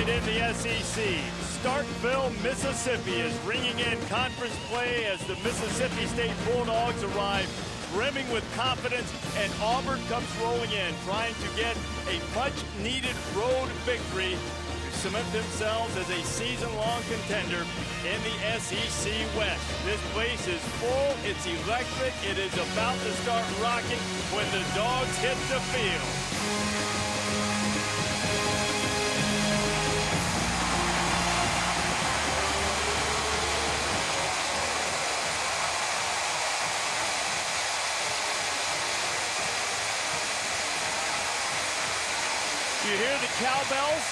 tonight in the SEC. Starkville, Mississippi is ringing in conference play as the Mississippi State Bulldogs arrive brimming with confidence, and Auburn comes rolling in, trying to get a much-needed road victory to cement themselves as a season-long contender in the SEC West. This place is full, it's electric, it is about to start rocking when the Dogs hit the field. You hear the cowbells?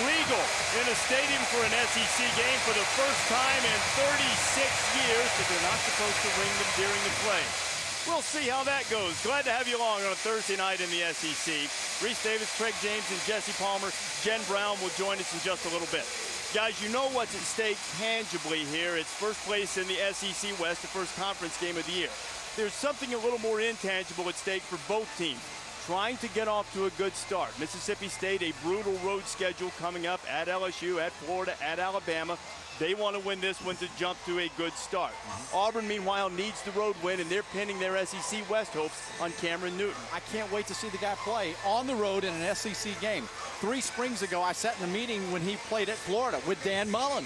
Legal in a stadium for an SEC game for the first time in 36 years, but they're not supposed to ring them during the play. We'll see how that goes. Glad to have you along on a Thursday night in the SEC. Reese Davis, Craig James, and Jesse Palmer. Jen Brown will join us in just a little bit. Guys, you know what's at stake tangibly here. It's first place in the SEC West, the first conference game of the year. There's something a little more intangible at stake for both teams, trying to get off to a good start. Mississippi State, a brutal road schedule coming up at LSU, at Florida, at Alabama. They want to win this one to jump to a good start. Auburn, meanwhile, needs the road win, and they're pinning their SEC West hopes on Cameron Newton. I can't wait to see the guy play on the road in an SEC game. 3 springs ago, I sat in a meeting when he played at Florida with Dan Mullen,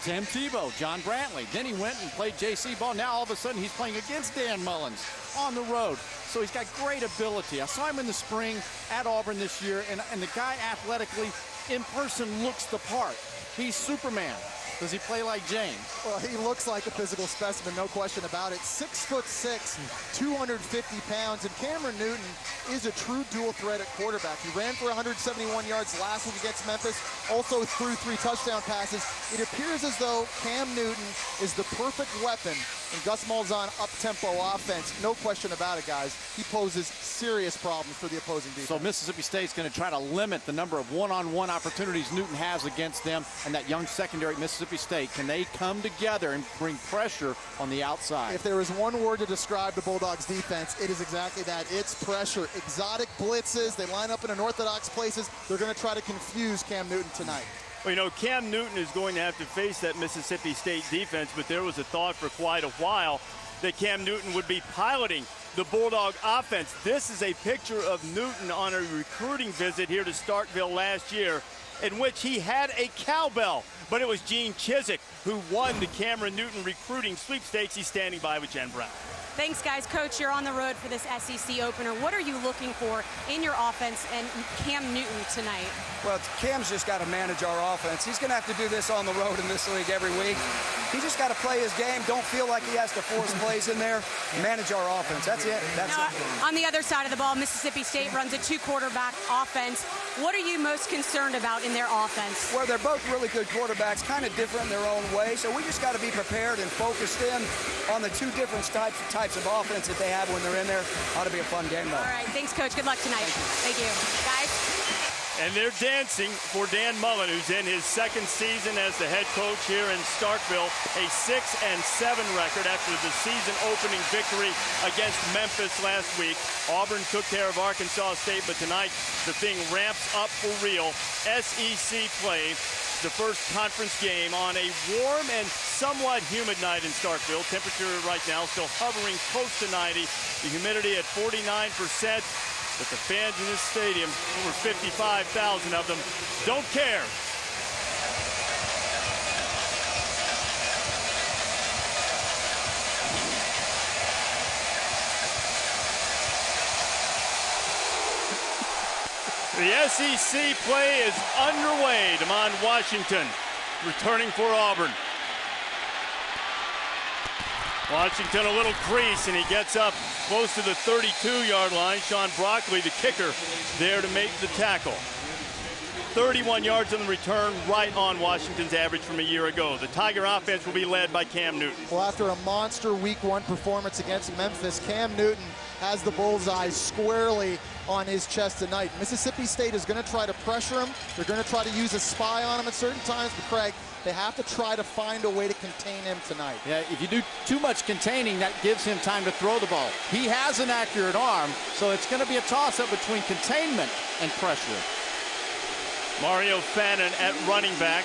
Tim Tebow, John Brantley. Then he went and played JC ball. Now all of a sudden he's playing against Dan Mullen on the road. So he's got great ability. I saw him in the spring at Auburn this year, and the guy athletically, in person, looks the part. He's Superman. Does he play like James? Well, he looks like a physical specimen, no question about it. 6'6", 250 pounds, and Cameron Newton is a true dual threat at quarterback. He ran for 171 yards last week against Memphis, also threw 3 touchdown passes. It appears as though Cam Newton is the perfect weapon in Gus Malzahn up-tempo offense. No question about it, guys. He poses serious problems for the opposing defense. So Mississippi State's going to try to limit the number of one-on-one opportunities Newton has against them, and that young secondary at Mississippi State. Can they come together and bring pressure on the outside? If there is one word to describe the Bulldogs defense, it is exactly that. It's pressure. Exotic blitzes. They line up in unorthodox places. They're going to try to confuse Cam Newton tonight. Well, you know, Cam Newton is going to have to face that Mississippi State defense, but there was a thought for quite a while that Cam Newton would be piloting the Bulldog offense. This is a picture of Newton on a recruiting visit here to Starkville last year, in which he had a cowbell, but it was Gene Chizik who won the Cameron Newton recruiting sweepstakes. He's standing by with Jen Brown. Thanks, guys. Coach, you're on the road for this SEC opener. What are you looking for in your offense and Cam Newton tonight? Well, Cam's just got to manage our offense. He's going to have to do this on the road in this league every week. He just got to play his game. Don't feel like he has to force plays in there. Manage our offense. That's it. That's it. On the other side of the ball, Mississippi State runs a 2-quarterback offense. What are you most concerned about in their offense? Well, they're both really good quarterbacks, kind of different in their own way. So we just got to be prepared and focused in on the 2 different types of offense that they have when they're in there. Ought to be a fun game, though. All right. Thanks, Coach. Good luck tonight. Thank you. Guys. And they're dancing for Dan Mullen, who's in his 2nd season as the head coach here in Starkville. A 6-7 record after the season opening victory against Memphis last week. Auburn took care of Arkansas State, but tonight the thing ramps up for real. SEC play, the first conference game on a warm and somewhat humid night in Starkville. Temperature right now still hovering close to 90. The humidity at 49%. But the fans in this stadium, over 55,000 of them, don't care. The SEC play is underway. Damon Washington returning for Auburn. Washington a little crease, and he gets up close to the 32-yard line. Sean Broccoli, the kicker, there to make the tackle. 31 yards on the return, right on Washington's average from a year ago. The Tiger offense will be led by Cam Newton. Well, after a monster Week 1 performance against Memphis, Cam Newton has the bullseye squarely on his chest tonight. Mississippi State is going to try to pressure him. They're going to try to use a spy on him at certain times, but Craig, they have to try to find a way to contain him tonight. Yeah, if you do too much containing, that gives him time to throw the ball. He has an accurate arm, so it's going to be a toss-up between containment and pressure. Mario Fannin at running back.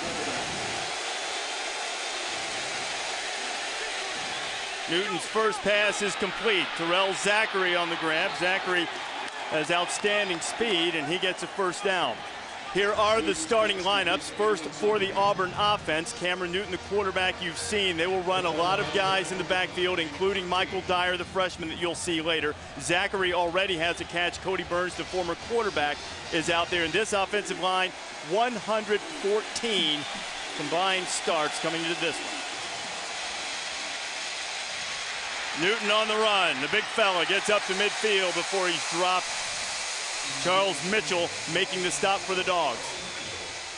Newton's first pass is complete. Terrell Zachary on the grab. Zachary has outstanding speed, and he gets a first down. Here are the starting lineups. First for the Auburn offense, Cameron Newton, the quarterback you've seen. They will run a lot of guys in the backfield, including Michael Dyer, the freshman that you'll see later. Zachary already has a catch. Cody Burns, the former quarterback, is out there. In this offensive line, 114 combined starts coming into this one. Newton on the run. The big fella gets up to midfield before he's dropped. Charles Mitchell making the stop for the Dogs.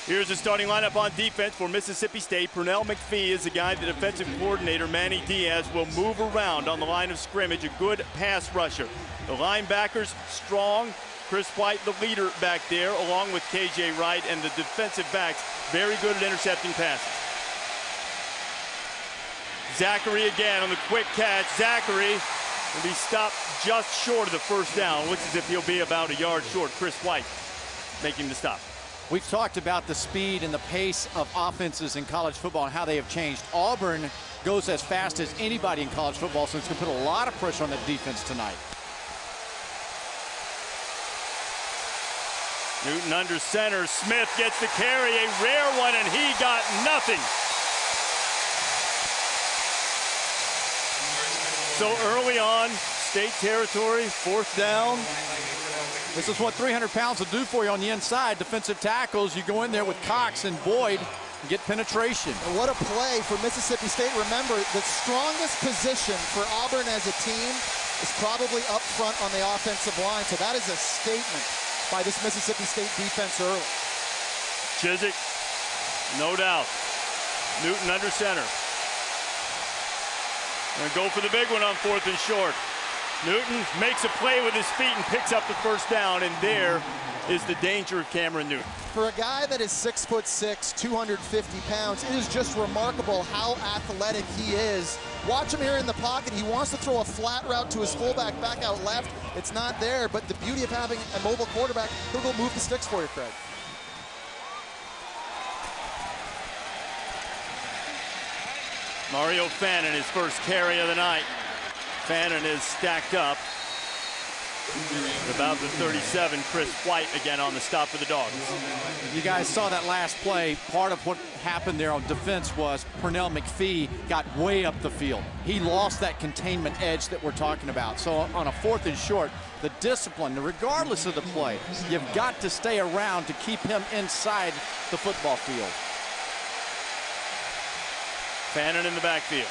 Here's the starting lineup on defense for Mississippi State. Pernell McPhee is the guy the defensive coordinator, Manny Diaz, will move around on the line of scrimmage. A good pass rusher. The linebackers strong. Chris White, the leader back there, along with KJ Wright, and the defensive backs very good at intercepting passes. Zachary again on the quick catch. Zachary will be stopped just short of the first down. Looks as if he'll be about a yard short. Chris White making the stop. We've talked about the speed and the pace of offenses in college football and how they have changed. Auburn goes as fast as anybody in college football, so it's going to put a lot of pressure on that defense tonight. Newton under center. Smith gets the carry, a rare one, and he got nothing. So early on, state territory, fourth down. This is what 300 pounds will do for you on the inside. Defensive tackles, you go in there with Cox and Boyd and get penetration. And what a play for Mississippi State. Remember, the strongest position for Auburn as a team is probably up front on the offensive line. So that is a statement by this Mississippi State defense early. Chiswick, no doubt. Newton under center. Gonna go for the big one on 4th and short. Newton makes a play with his feet and picks up the first down, and there is the danger of Cameron Newton. For a guy that is 6'6", 250 pounds, it is just remarkable how athletic he is. Watch him here in the pocket. He wants to throw a flat route to his fullback back out left. It's not there, but the beauty of having a mobile quarterback, he'll go move the sticks for you, Craig. Mario Fannin, his first carry of the night. Fannin is stacked up. About the 37, Chris White again on the stop for the Dogs. You guys saw that last play. Part of what happened there on defense was Pernell McPhee got way up the field. He lost that containment edge that we're talking about. So on a 4th and short, the discipline, regardless of the play, you've got to stay around to keep him inside the football field. Fannin in the backfield.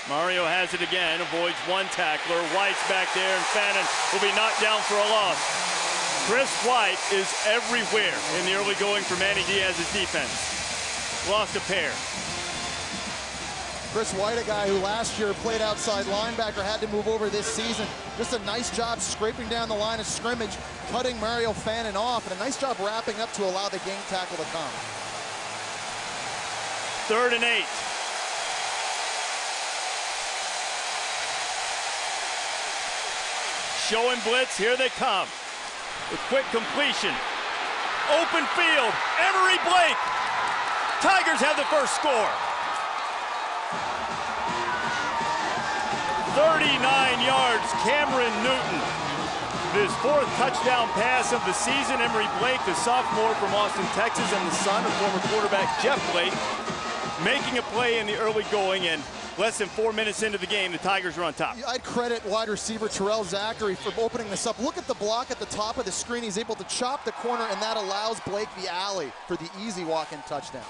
Mario has it again, avoids one tackler. White's back there, and Fannin will be knocked down for a loss. Chris White is everywhere in the early going for Manny Diaz's defense. Lost a pair. Chris White, a guy who last year played outside linebacker, had to move over this season. Just a nice job scraping down the line of scrimmage, cutting Mario Fannin off, and a nice job wrapping up to allow the gang tackle to come. 3rd and 8. Showing blitz, here they come. With quick completion. Open field, Emory Blake. Tigers have the first score. 39 yards, Cameron Newton. His 4th touchdown pass of the season. Emory Blake, the sophomore from Austin, Texas, and the son of former quarterback Jeff Blake, making a play in the early going, and less than 4 minutes into the game, the Tigers are on top. I'd credit wide receiver Terrell Zachary for opening this up. Look at the block at the top of the screen. He's able to chop the corner, and that allows Blake the alley for the easy walk-in touchdown.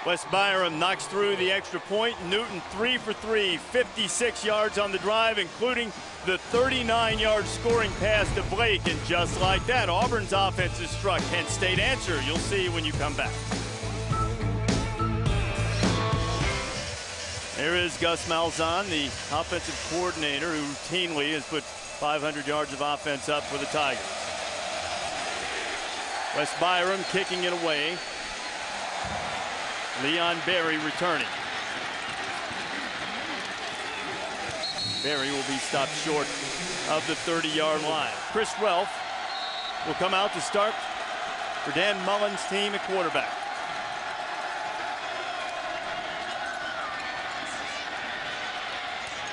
Wes Byram knocks through the extra point. Newton 3 for 3, 56 yards on the drive, including the 39-yard scoring pass to Blake. And just like that, Auburn's offense is struck. Kent State answer. You'll see when you come back. There is Gus Malzahn, the offensive coordinator, who routinely has put 500 yards of offense up for the Tigers. Wes Byram kicking it away. Leon Berry returning. Berry will be stopped short of the 30-yard line. Chris Relf will come out to start for Dan Mullen's team at quarterback.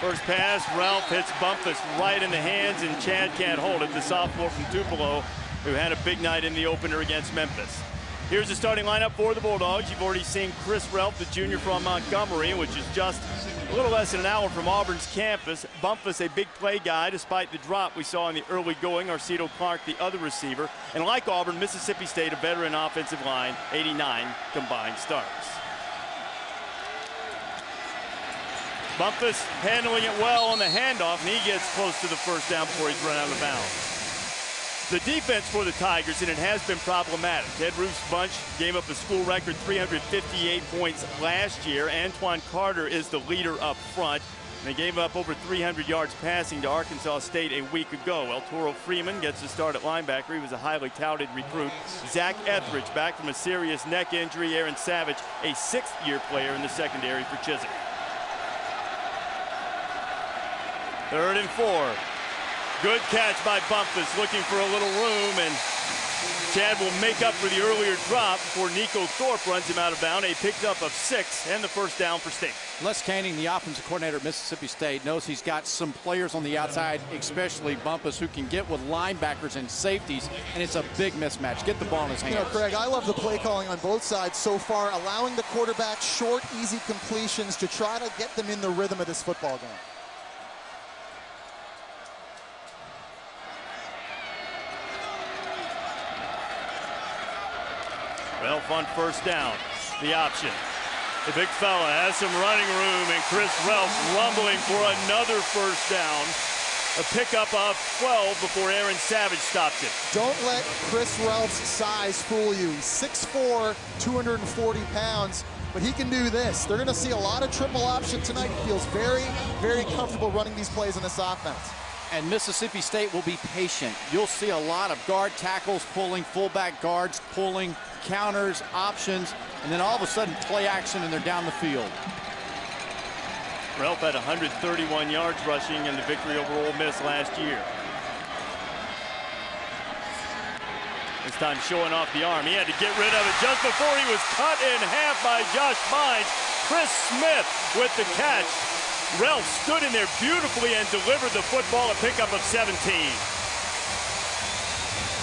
First pass, Ralph hits Bumpus right in the hands, and Chad can't hold it. The sophomore from Tupelo, who had a big night in the opener against Memphis. Here's the starting lineup for the Bulldogs. You've already seen Chris Ralph, the junior from Montgomery, which is just a little less than an hour from Auburn's campus. Bumpus, a big play guy, despite the drop we saw in the early going. Arcedo Clark, the other receiver. And like Auburn, Mississippi State, a veteran offensive line, 89 combined starts. Bumpus handling it well on the handoff, and he gets close to the first down before he's run out of bounds. The defense for the Tigers, and it has been problematic. Ted Roof's bunch gave up a school record 358 points last year. Antoine Carter is the leader up front. And they gave up over 300 yards passing to Arkansas State a week ago. El Toro Freeman gets the start at linebacker. He was a highly touted recruit. Zach Etheridge back from a serious neck injury. Aaron Savage, a sixth-year player in the secondary for Chisholm. 3rd and 4. Good catch by Bumpus, looking for a little room, and Chad will make up for the earlier drop before Nico Thorpe runs him out of bounds. A pickup of 6 and the first down for State. Les Canning, the offensive coordinator at Mississippi State, knows he's got some players on the outside, especially Bumpus, who can get with linebackers and safeties, and it's a big mismatch. Get the ball in his hands. You know, Craig, I love the play calling on both sides so far, allowing the quarterback short, easy completions to try to get them in the rhythm of this football game. Ralph on first down, the option. The big fella has some running room, and Chris Ralph rumbling for another first down. A pickup of 12 before Aaron Savage stops it. Don't let Chris Ralph's size fool you. He's 6'4", 240 pounds, but he can do this. They're going to see a lot of triple option tonight. He feels very, very comfortable running these plays in this offense. And Mississippi State will be patient. You'll see a lot of guard tackles pulling, fullback guards pulling, counters, options, and then all of a sudden play action, and they're down the field. Ralph had 131 yards rushing in the victory over Ole Miss last year. This time showing off the arm. He had to get rid of it just before he was cut in half by Josh Bynes. Chris Smith with the catch. Ralph stood in there beautifully and delivered the football, a pickup of 17.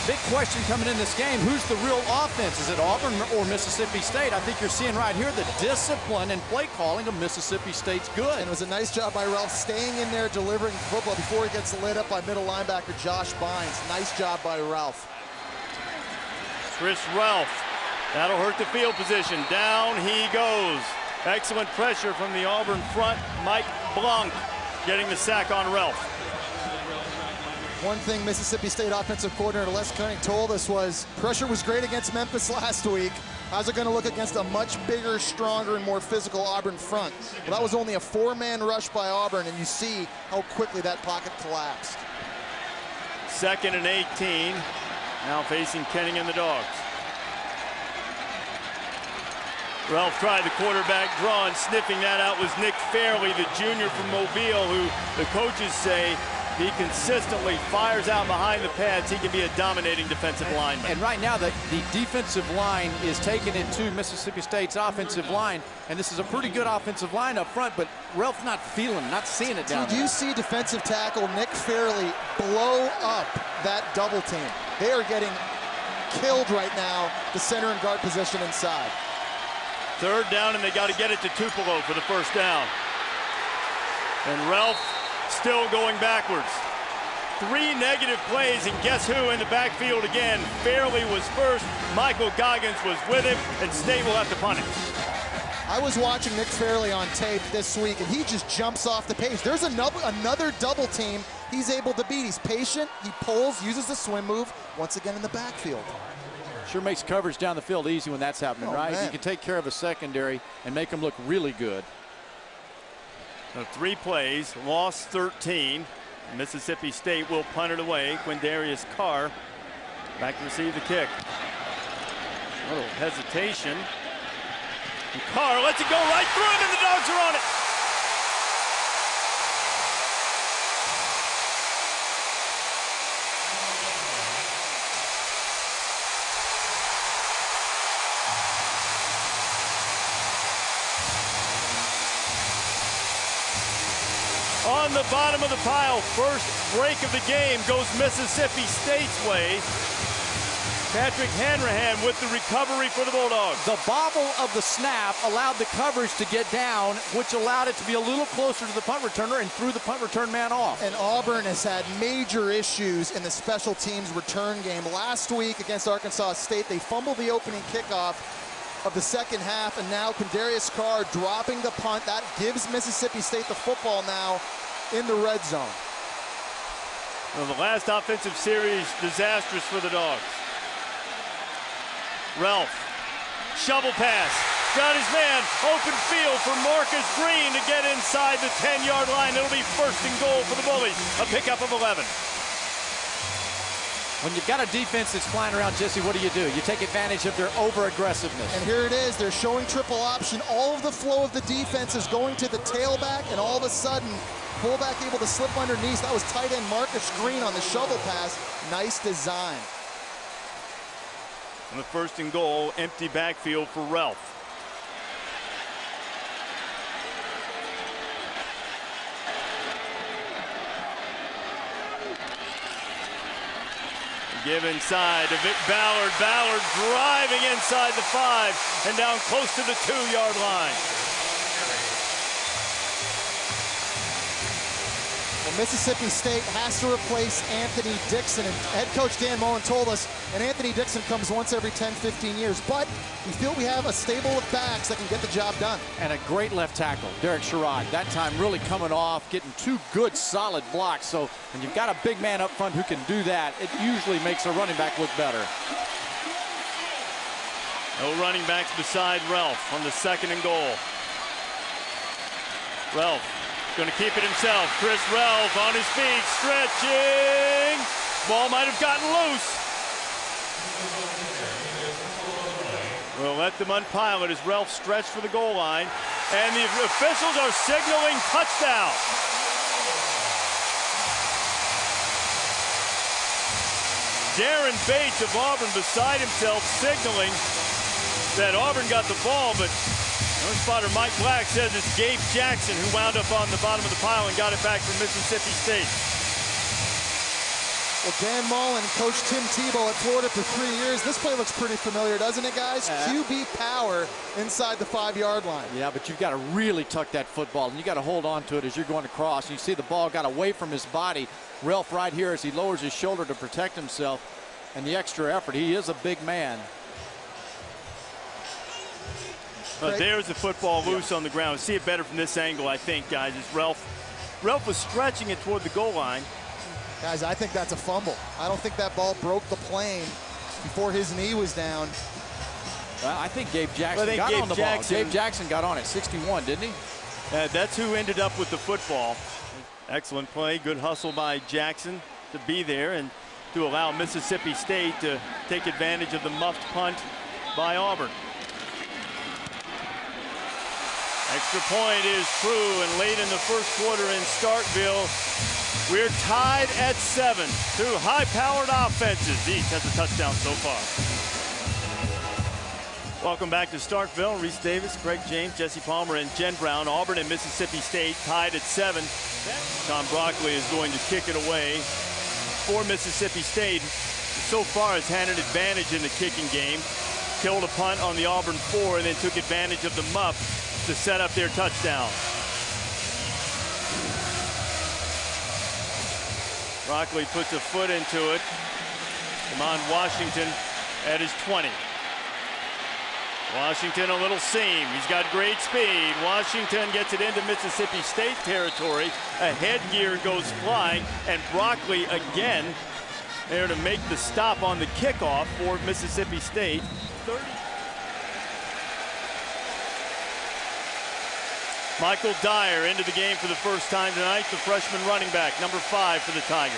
Big question coming in this game, who's the real offense? Is it Auburn or Mississippi State? I think you're seeing right here the discipline and play calling of Mississippi State's good. And it was a nice job by Ralph staying in there, delivering football before he gets lit up by middle linebacker Josh Bynes. Nice job by Ralph. Chris Ralph, that'll hurt the field position. Down he goes. Excellent pressure from the Auburn front. Mike Blanc getting the sack on Ralph. One thing Mississippi State offensive coordinator Les Canning told us was pressure was great against Memphis last week. How's it going to look against a much bigger, stronger, and more physical Auburn front? Well, that was only a 4-man rush by Auburn, and you see how quickly that pocket collapsed. 2nd and 18. Now facing Kenning and the Dogs. Ralph tried the quarterback draw, and sniffing that out was Nick Fairley, the junior from Mobile, who the coaches say he consistently fires out behind the pads. He can be a dominating defensive lineman. And right now, the defensive line is taking it to Mississippi State's offensive line, and this is a pretty good offensive line up front, but Ralph's not feeling, not seeing it down there. Did you see defensive tackle Nick Fairley blow up that double team? They are getting killed right now, the center and guard position inside. 3rd down, and they got to get it to Tupelo for the first down. And Ralph still going backwards. 3 negative plays, and guess who in the backfield again? Fairley was first, Michael Goggins was with him, and State will have to punt it. I was watching Nick Fairley on tape this week, and he just jumps off the page. There's another double team he's able to beat. He's patient, he pulls, uses the swim move, once again in the backfield. Sure makes coverage down the field easy when that's happening, right? Man. You can take care of a secondary and make them look really good. So 3 plays, lost 13. Mississippi State will punt it away. Quindarius Carr back to receive the kick. A little hesitation. And Carr lets it go right through him, and the Dogs are on it. on the bottom of the pile. First break of the game goes Mississippi State's way. Patrick Hanrahan with the recovery for the Bulldogs. The bobble of the snap allowed the coverage to get down, which allowed it to be a little closer to the punt returner and threw the punt return man off. And Auburn has had major issues in the special teams return game. Last week against Arkansas State, they fumbled the opening kickoff of the second half, and now Kendarius Carr dropping the punt. That gives Mississippi State the football now in the red zone. Well, the last offensive series, disastrous for the Dogs. Ralph, shovel pass, got his man, open field for Marcus Green to get inside the 10-yard line. It'll be first and goal for the Bullies, a pickup of 11. When you've got a defense that's flying around, Jesse, what do? You take advantage of their over-aggressiveness. And here it is, they're showing triple option. All of the flow of the defense is going to the tailback, and all of a sudden, fullback able to slip underneath. That was tight end Marcus Green on the shovel pass. Nice design. On the first and goal, empty backfield for Ralph. Give inside to Vic Ballard. Ballard driving inside the 5 and down close to the 2-yard line. Well, Mississippi State has to replace Anthony Dixon, and head coach Dan Mullen told us, and Anthony Dixon comes once every 10, 15 years, but we feel we have a stable of backs that can get the job done. And a great left tackle, Derek Sherrod. That time really coming off, getting 2 good solid blocks. So when you've got a big man up front who can do that, it usually makes a running back look better. No running backs beside Ralph on the second and goal. Ralph going to keep it himself. Chris Ralph on his feet, stretching. Ball might have gotten loose. We'll let them unpile it as Ralph stretched for the goal line. And the officials are signaling touchdown. Darren Bates of Auburn beside himself signaling that Auburn got the ball, but our spotter Mike Black says it's Gabe Jackson who wound up on the bottom of the pile and got it back from Mississippi State. Well, Dan Mullen, Coach Tim Tebow at Florida for 3 years. This play looks pretty familiar, doesn't it, guys? QB power inside the 5-yard line. Yeah, but you've got to really tuck that football, and you got to hold on to it as you're going across. And you see the ball got away from his body. Ralph right here as he lowers his shoulder to protect himself, and the extra effort. He is a big man. There's the football loose on the ground. See it better from this angle, I think, guys. As Ralph was stretching it toward the goal line. Guys, I think that's a fumble. I don't think that ball broke the plane before his knee was down. Well, I think Gabe Jackson got on the ball. Gabe Jackson got on it, 61, didn't he? That's who ended up with the football. Excellent play. Good hustle by Jackson to be there and to allow Mississippi State to take advantage of the muffed punt by Auburn. Extra point is true, and late in the first quarter in Starkville, we're tied at 7. 2 high-powered offenses. Each has a touchdown so far. Welcome back to Starkville. Reese Davis, Greg James, Jesse Palmer, and Jen Brown. Auburn and Mississippi State tied at 7. Tom Broccoli is going to kick it away for Mississippi State. So far has had an advantage in the kicking game. Killed a punt on the Auburn 4 and then took advantage of the muff to set up their touchdown. Broccoli puts a foot into it. Kamon Washington at his 20. Washington a little seam. He's got great speed. Washington gets it into Mississippi State territory. A headgear goes flying, and Broccoli again there to make the stop on the kickoff for Mississippi State. 30. Michael Dyer into the game for the first time tonight, the freshman running back, number 5 for the Tigers.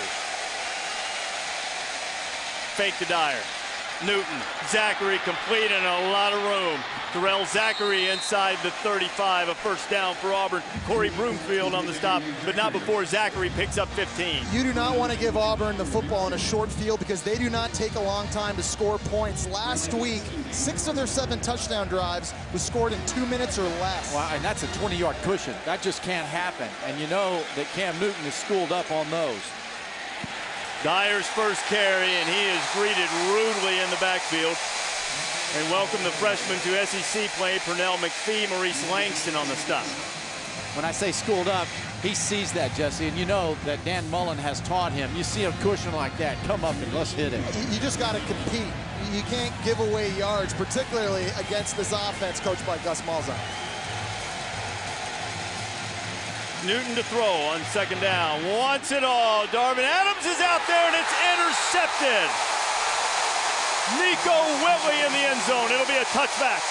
Fake to Dyer. Newton, Zachary complete and a lot of room. Terrell Zachary inside the 35, a first down for Auburn. Corey Broomfield on the stop, but not before Zachary picks up 15. You do not want to give Auburn the football in a short field because they do not take a long time to score points. Last week, 6 of their 7 touchdown drives was scored in 2 minutes or less. Well, and that's a 20-yard cushion. That just can't happen. And you know that Cam Newton is schooled up on those. Dyer's first carry, and he is greeted rudely in the backfield. And welcome the freshman to SEC play, Pernell McPhee, Maurice Langston on the stop. When I say schooled up, he sees that, Jesse, and you know that Dan Mullen has taught him. You see a cushion like that, come up and let's hit it. You just got to compete. You can't give away yards, particularly against this offense coached by Gus Malzahn. Newton to throw on second down. Wants it all. Darvin Adams is out there, and it's intercepted. Nico Whitley in the end zone. It'll be a touchback.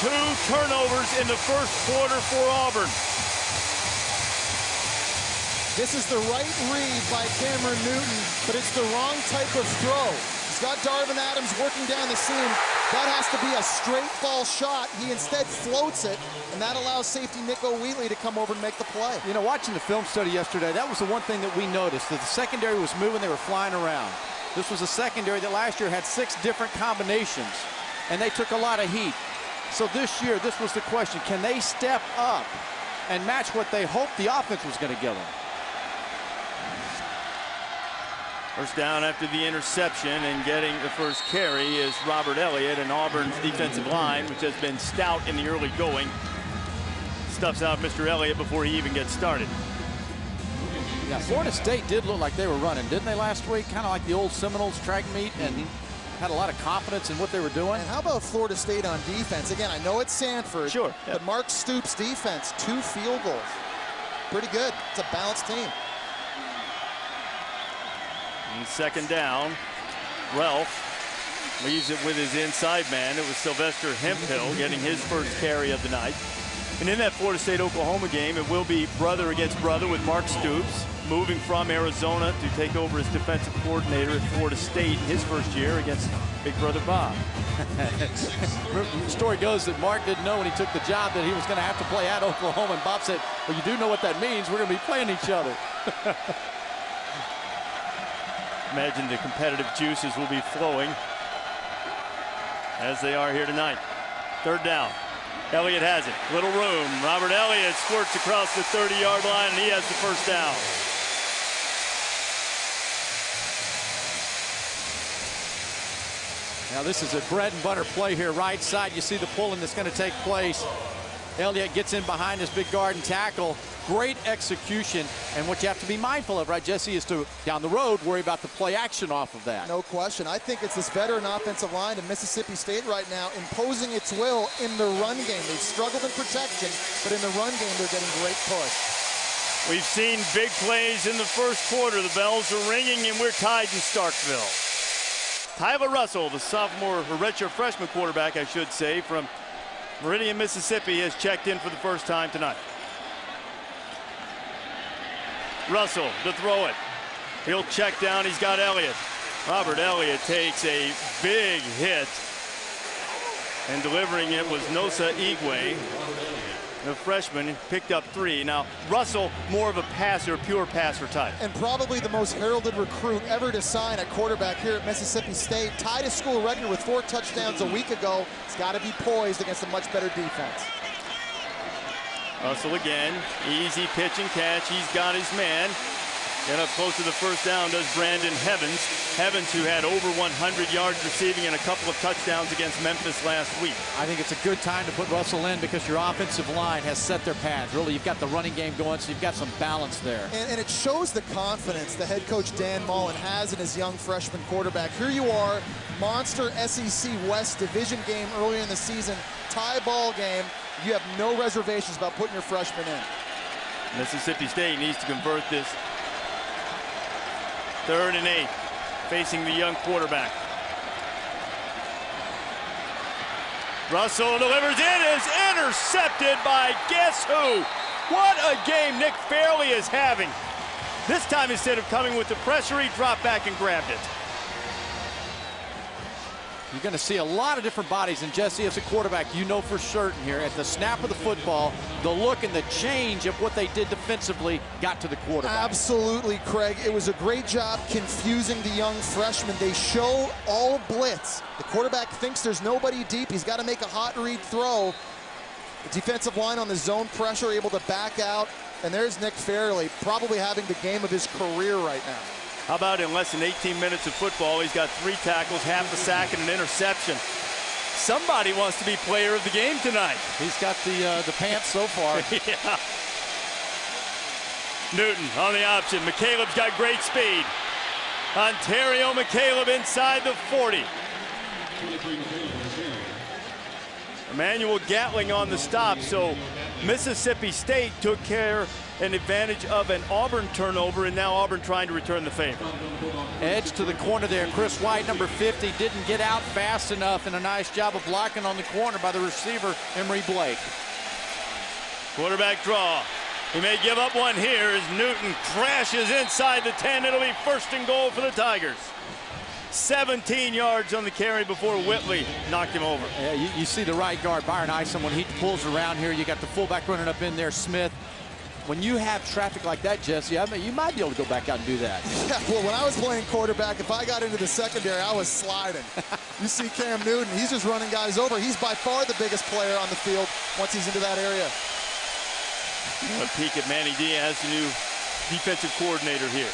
Two turnovers in the first quarter for Auburn. This is the right read by Cameron Newton, but it's the wrong type of throw. He's got Darvin Adams working down the seam. That has to be a straight ball shot. He instead floats it, and that allows safety Nico Wheatley to come over and make the play. You know, watching the film study yesterday, that was the one thing that we noticed, that the secondary was moving, they were flying around. This was a secondary that last year had 6 different combinations, and they took a lot of heat. So this year, this was the question, can they step up and match what they hoped the offense was going to give them? First down after the interception, and getting the first carry is Robert Elliott, and Auburn's defensive line, which has been stout in the early going, stuffs out Mr. Elliott before he even gets started. Yeah, Florida State did look like they were running, didn't they, last week? Kind of like the old Seminoles track meet, and had a lot of confidence in what they were doing. And how about Florida State on defense? Again, I know it's Sanford, sure, but Mark Stoops' defense, 2 field goals. Pretty good. It's a balanced team. And second down, Ralph leaves it with his inside man. It was Sylvester Hemphill getting his first carry of the night. And in that Florida State-Oklahoma game, it will be brother against brother with Mark Stoops, moving from Arizona to take over as defensive coordinator at Florida State in his first year against big brother Bob. The story goes that Mark didn't know when he took the job that he was going to have to play at Oklahoma, and Bob said, well, you do know what that means. We're going to be playing each other. Imagine the competitive juices will be flowing as they are here tonight. Third down. Elliott has it. Little room. Robert Elliott squirts across the 30-yard line, and he has the first down. Now this is a bread and butter play here. Right side, you see the pulling that's going to take place. Elliott gets in behind his big guard and tackle. Great execution, and what you have to be mindful of, right, Jesse, is to, down the road, worry about the play action off of that. No question. I think it's this veteran offensive line in Mississippi State right now imposing its will in the run game. They've struggled in protection, but in the run game, they're getting great push. We've seen big plays in the first quarter. The bells are ringing, and we're tied in Starkville. Tyler Russell, the sophomore, or redshirt freshman quarterback, I should say, from Meridian, Mississippi, has checked in for the first time tonight. Russell to throw it. He'll check down. He's got Elliott. Robert Elliott takes a big hit, and delivering it was Nosa Igwe, the freshman, picked up 3. Now, Russell, more of a passer, pure passer type. And probably the most heralded recruit ever to sign at quarterback here at Mississippi State. Tied a school record with 4 touchdowns a week ago. He's got to be poised against a much better defense. Russell again, easy pitch and catch. He's got his man. Get up close to the first down does Brandon Evans. Evans, who had over 100 yards receiving and a couple of touchdowns against Memphis last week. I think it's a good time to put Russell in because your offensive line has set their pads. Really, you've got the running game going, so you've got some balance there. And it shows the confidence the head coach Dan Mullen has in his young freshman quarterback. Here you are, monster SEC West division game earlier in the season, tie ball game. You have no reservations about putting your freshman in. Mississippi State needs to convert this. 3rd and 8, facing the young quarterback. Russell delivers. It is intercepted by guess who? What a game Nick Fairley is having. This time, instead of coming with the pressure, he dropped back and grabbed it. You're going to see a lot of different bodies, and Jesse, as a quarterback, you know for certain here, at the snap of the football, the look and the change of what they did defensively got to the quarterback. Absolutely, Craig. It was a great job confusing the young freshmen. They show all blitz. The quarterback thinks there's nobody deep. He's got to make a hot read throw. The defensive line on the zone pressure able to back out, and there's Nick Fairley probably having the game of his career right now. How about in less than 18 minutes of football, he's got 3 tackles, half a sack, and an interception. Somebody wants to be player of the game tonight. He's got the pants so far. Yeah. Newton on the option. McCaleb's got great speed. Ontario McCaleb inside the 40. Emmanuel Gatling on the stop, so Mississippi State took care and advantage of an Auburn turnover, and now Auburn trying to return the favor. Edge to the corner there. Chris White, number 50, didn't get out fast enough, and a nice job of blocking on the corner by the receiver, Emory Blake. Quarterback draw. He may give up one here as Newton crashes inside the 10. It'll be 1st and goal for the Tigers. 17 yards on the carry before Whitley knocked him over. Yeah, you see the right guard, Byron Isom, when he pulls around here. You got the fullback running up in there, Smith. When you have traffic like that, Jesse, I mean, you might be able to go back out and do that. Yeah, well, when I was playing quarterback, if I got into the secondary, I was sliding. You see Cam Newton, he's just running guys over. He's by far the biggest player on the field once he's into that area. A peek at Manny Diaz, the new defensive coordinator here.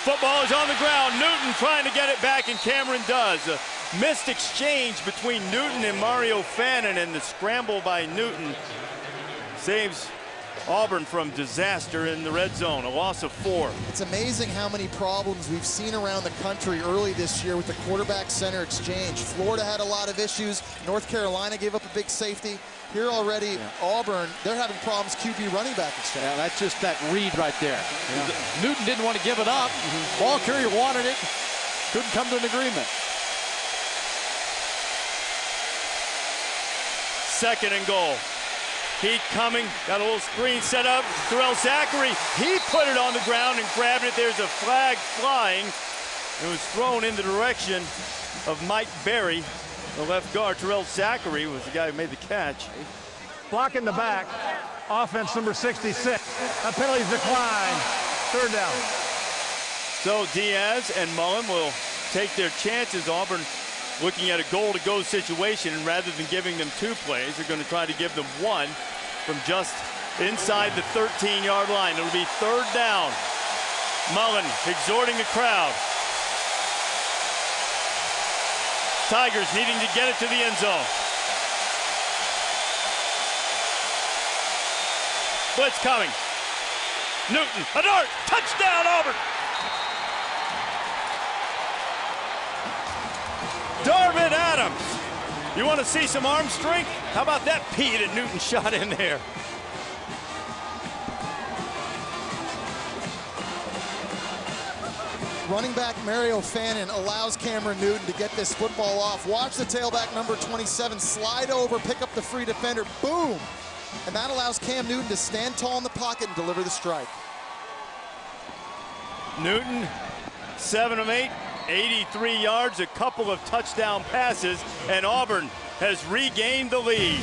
Football is on the ground. Newton trying to get it back, and Cameron does. A missed exchange between Newton and Mario Fannin, and the scramble by Newton saves Auburn from disaster in the red zone, a loss of 4. It's amazing how many problems we've seen around the country early this year with the quarterback-center exchange. Florida had a lot of issues. North Carolina gave up a big safety. Here already, Auburn, they're having problems QB running back exchange. Yeah, that's just that read right there. Yeah. Newton didn't want to give it up. Ball carrier wanted it. Couldn't come to an agreement. 2nd and goal. Heat coming, got a little screen set up. Terrell Zachary, he put it on the ground and grabbed it. There's a flag flying. It was thrown in the direction of Mike Berry, the left guard. Terrell Zachary was the guy who made the catch. Block in the back, offense number 66. That penalty's declined. 3rd down. So Diaz and Mullen will take their chances. Auburn looking at a goal-to-go situation, and rather than giving them 2 plays, they're going to try to give them 1 from just inside the 13-yard line. It'll be 3rd down. Mullen exhorting the crowd. Tigers needing to get it to the end zone. Blitz coming. Newton, a dart, touchdown Auburn. Darvin Adams. You want to see some arm strength? How about that P that Newton shot in there? Running back Mario Fannin allows Cameron Newton to get this football off. Watch the tailback number 27 slide over, pick up the free defender, boom! And that allows Cam Newton to stand tall in the pocket and deliver the strike. Newton, 7 of 8. 83 yards, a couple of touchdown passes, and Auburn has regained the lead.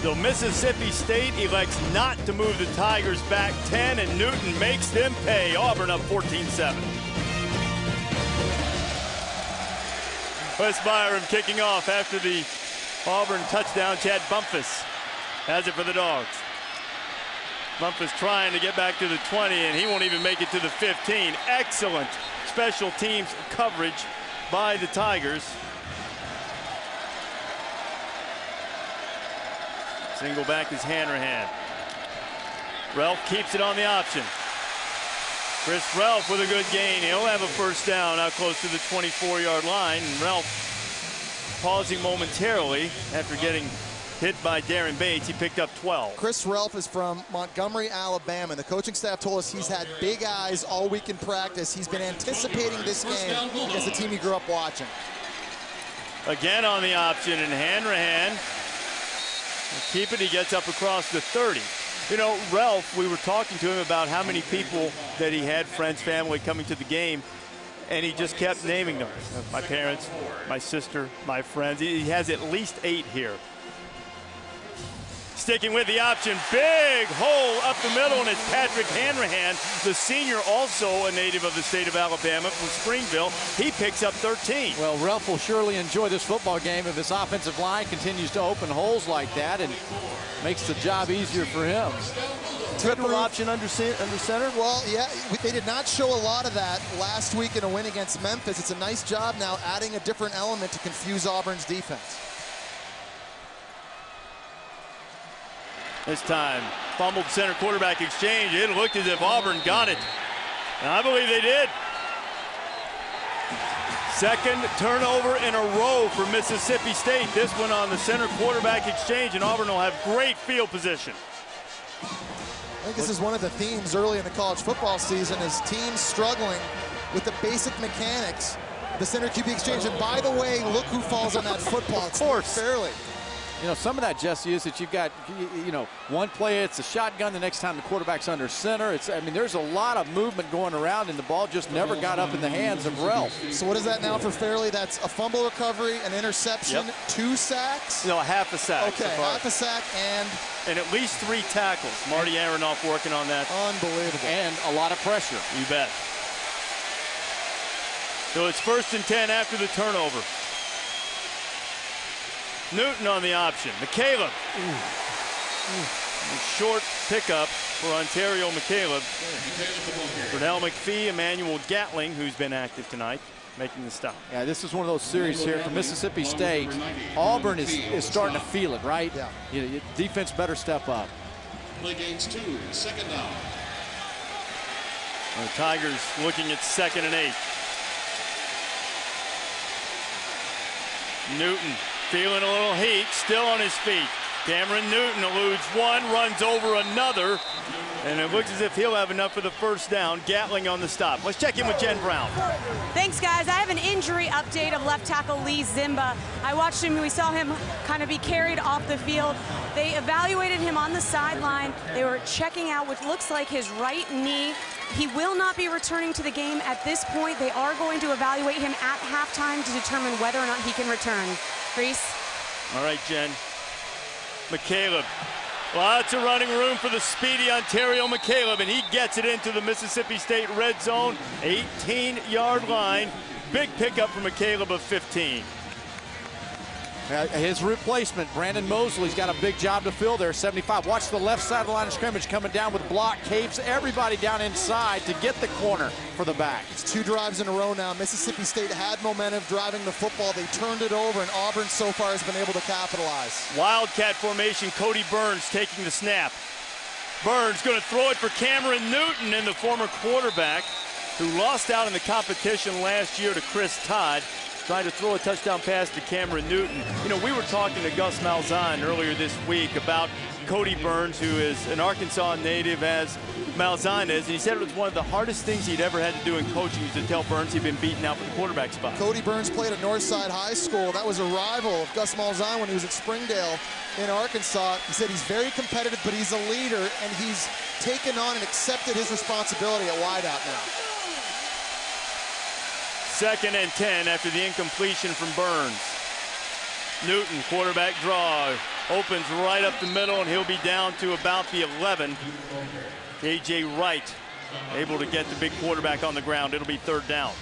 So Mississippi State elects not to move the Tigers back 10, and Newton makes them pay. Auburn up 14-7. Wes Byram kicking off after the Auburn touchdown. Chad Bumpus has it for the Dogs. Bumpus trying to get back to the 20, and he won't even make it to the 15. Excellent special teams coverage by the Tigers. Single back is Hanrahan. Ralph keeps it on the option. Chris Ralph with a good gain. He'll have a 1st down out close to the 24-yard line. And Ralph pausing momentarily after getting hit by Darren Bates. He picked up 12. Chris Ralph is from Montgomery, Alabama. The coaching staff told us he's had big eyes all week in practice. He's been anticipating this game against the team he grew up watching. Again on the option, and Hanrahan will keep it. He gets up across the 30. You know, Ralph, we were talking to him about how many people that he had, friends, family, coming to the game, and he just kept naming them. My parents, my sister, my friends. He has at least 8 here. Sticking with the option, big hole up the middle, and it's Patrick Hanrahan, the senior, also a native of the state of Alabama from Springville. He picks up 13. Well, Ralph will surely enjoy this football game if his offensive line continues to open holes like that and makes the job easier for him. Triple option under center? Well, yeah, they did not show a lot of that last week in a win against Memphis. It's a nice job now adding a different element to confuse Auburn's defense. This time, fumbled center quarterback exchange. It looked as if Auburn got it. And I believe they did. Second turnover in a row for Mississippi State. This one on the center quarterback exchange, and Auburn will have great field position. I think this is one of the themes early in the college football season, is teams struggling with the basic mechanics of the center QB exchange. And by the way, look who falls on that football. Of course. Fairly. You know, some of that, Jesse, is that you've got, you know, one play it's a shotgun, the next time the quarterback's under center. I mean, there's a lot of movement going around, and the ball just never got up in the hands of Ralph. So what is that now for Fairley? That's a fumble recovery, an interception, 2 sacks? No, half a sack. Okay, so half a sack and at least 3 tackles. Marty Aronoff working on that. Unbelievable. And a lot of pressure. You bet. So it's 1st and 10 after the turnover. Newton on the option. McCaleb. Short pickup for Ontario McCaleb. Brunel McPhee, Emmanuel Gatling, who's been active tonight, making the stop. Yeah, this is one of those series here for Mississippi State. Auburn is starting to feel it, right? Yeah. You know, defense better step up. Play gains 2, 2nd down. The Tigers looking at 2nd and 8. Newton feeling a little heat, still on his feet. Cameron Newton eludes one, runs over another, and it looks as if he'll have enough for the 1st down. Gatling on the stop. Let's check in with Jen Brown. Thanks, guys. I have an injury update of left tackle Lee Zimba. I watched him. We saw him kind of be carried off the field. They evaluated him on the sideline. They were checking out what looks like his right knee. He will not be returning to the game at this point. They are going to evaluate him at halftime to determine whether or not he can return. Reese? All right, Jen. McCaleb. Lots of running room for the speedy Ontario McCaleb, and he gets it into the Mississippi State red zone, 18-yard line. Big pickup for McCaleb of 15. His replacement, Brandon Mosley's got a big job to fill there, 75. Watch the left side of the line of scrimmage coming down with block, caves everybody down inside to get the corner for the back. It's 2 drives in a row now. Mississippi State had momentum driving the football. They turned it over, and Auburn so far has been able to capitalize. Wildcat formation, Cody Burns taking the snap. Burns going to throw it for Cameron Newton, and the former quarterback who lost out in the competition last year to Chris Todd, trying to throw a touchdown pass to Cameron Newton. You know, we were talking to Gus Malzahn earlier this week about Cody Burns, who is an Arkansas native, as Malzahn is, and he said it was one of the hardest things he'd ever had to do in coaching, was to tell Burns he'd been beaten out for the quarterback spot. Cody Burns played at Northside High School. That was a rival of Gus Malzahn when he was at Springdale in Arkansas. He said he's very competitive, but he's a leader, and he's taken on and accepted his responsibility at wideout now. 2nd and 10 after the incompletion from Burns. Newton, quarterback draw, opens right up the middle, and he'll be down to about the 11. K.J. Wright able to get the big quarterback on the ground. It'll be 3rd down.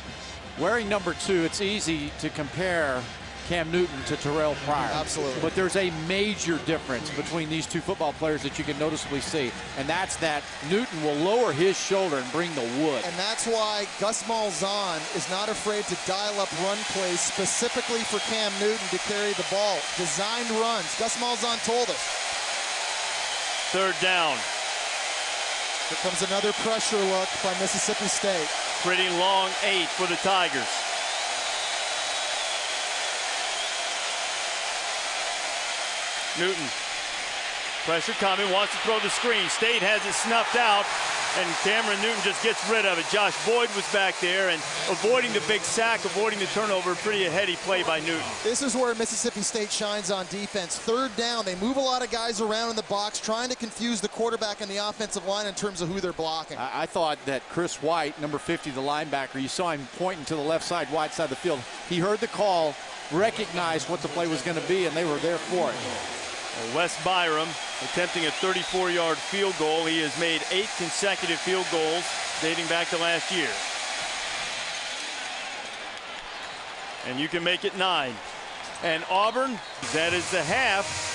Wearing number 2, it's easy to compare Cam Newton to Terrell Pryor. Absolutely. But there's a major difference between these 2 football players that you can noticeably see, and that's that Newton will lower his shoulder and bring the wood. And that's why Gus Malzahn is not afraid to dial up run plays specifically for Cam Newton to carry the ball. Designed runs. Gus Malzahn told us. 3rd down. Here comes another pressure look by Mississippi State. Pretty long 8 for the Tigers. Newton, pressure coming, wants to throw the screen. State has it snuffed out. and Cameron Newton just gets rid of it. Josh Boyd was back there and avoiding the big sack, avoiding the turnover. Pretty heady play by Newton. This is where Mississippi State shines on defense. Third down, they move a lot of guys around in the box, trying to confuse the quarterback and the offensive line in terms of who they're blocking. I thought that Chris White, number 50, the linebacker, you saw him pointing to the left side, wide side of the field. He heard the call, recognized what the play was going to be, and they were there for it. Wes Byram attempting a 34-yard field goal. He has made 8 consecutive field goals dating back to last year. And you can make it 9. And Auburn, that is the half.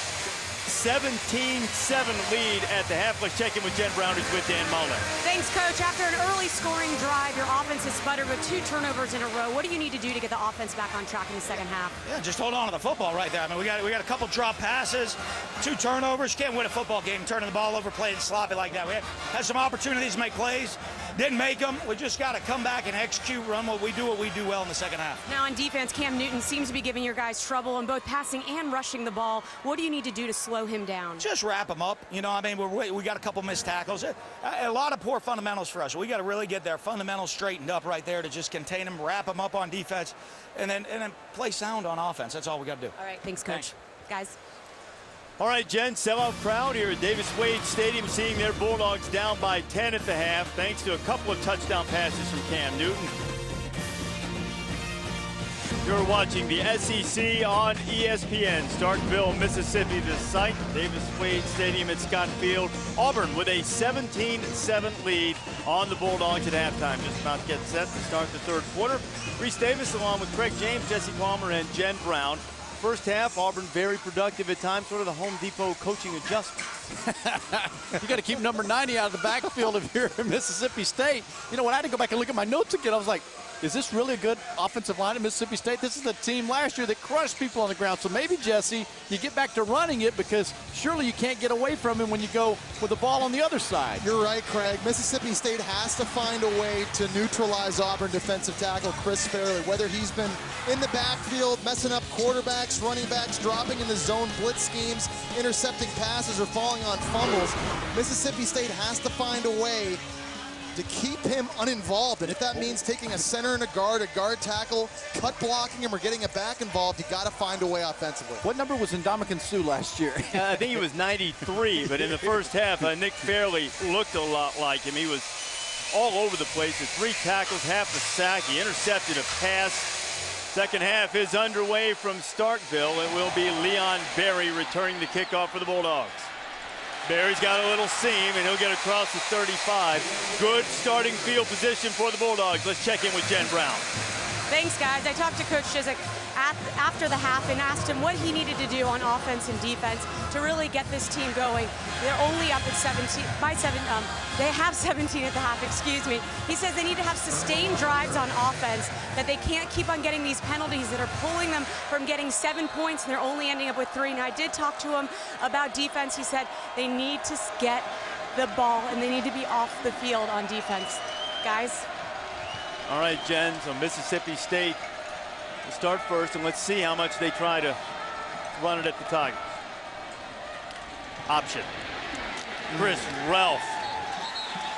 17-7 lead at the half. Let's check in with Jen Brown, who's with Dan Mullen. Thanks, Coach. After an early scoring drive, your offense has sputtered with 2 turnovers in a row. What do you need to do to get the offense back on track in the second half? Yeah, just hold on to the football right there. I mean, we got a couple drop passes, 2 turnovers. You can't win a football game turning the ball over, playing sloppy like that. We had some opportunities to make plays, didn't make them. We just got to come back and execute, run what we do well in the second half. Now on defense, Cam Newton seems to be giving your guys trouble in both passing and rushing the ball. What do you need to do to slow him down? Just wrap him up. You know, I mean, we got a couple missed tackles. A lot of poor fundamentals for us. We got to really get their fundamentals straightened up right there to just contain them, wrap them up on defense, and then play sound on offense. That's all we got to do. All right, thanks, Coach. Guys. All right, Jen, sellout crowd here at Davis Wade Stadium, seeing their Bulldogs down by 10 at the half, thanks to a couple of touchdown passes from Cam Newton. You're watching the SEC on ESPN. Starkville, Mississippi, the site. Davis Wade Stadium at Scott Field. Auburn with a 17-7 lead on the Bulldogs at halftime. Just about to get set to start the third quarter. Reese Davis along with Craig James, Jesse Palmer, and Jen Brown. First half, Auburn very productive at times, sort of the Home Depot coaching adjustment. You got to keep number 90 out of the backfield if you're in Mississippi State. You know, when I had to go back and look at my notes again, I was like, is this really a good offensive line at Mississippi State? This is the team last year that crushed people on the ground. So maybe, Jesse, you get back to running it because surely you can't get away from him when you go with the ball on the other side. You're right, Craig. Mississippi State has to find a way to neutralize Auburn defensive tackle Chris Fairley, whether he's been in the backfield, messing up quarterbacks, running backs, dropping in the zone blitz schemes, intercepting passes, or falling on fumbles. Mississippi State has to find a way to keep him uninvolved, and if that means taking a center and a guard tackle, cut blocking him, or getting a back involved, you got to find a way offensively. What number was Ndamukong Suh last year? I think he was 93, but in the first half, Nick Fairley looked a lot like him. He was all over the place with 3 tackles, half a sack. He intercepted a pass. Second half is underway from Starkville. It will be Leon Berry returning the kickoff for the Bulldogs. Barry's got a little seam, and he'll get across the 35. Good starting field position for the Bulldogs. Let's check in with Jen Brown. Thanks, guys. I talked to Coach Chiswick after the half and asked him what he needed to do on offense and defense to really get this team going. They're only up at 17 by 7. They have 17 at the half, excuse me. He says they need to have sustained drives on offense, that they can't keep on getting these penalties that are pulling them from getting 7 points, and they're only ending up with 3. And I did talk to him about defense. He said they need to get the ball, and they need to be off the field on defense. Guys. All right, Jen, so Mississippi State will start first, and let's see how much they try to run it at the Tigers. Option. Chris Ralph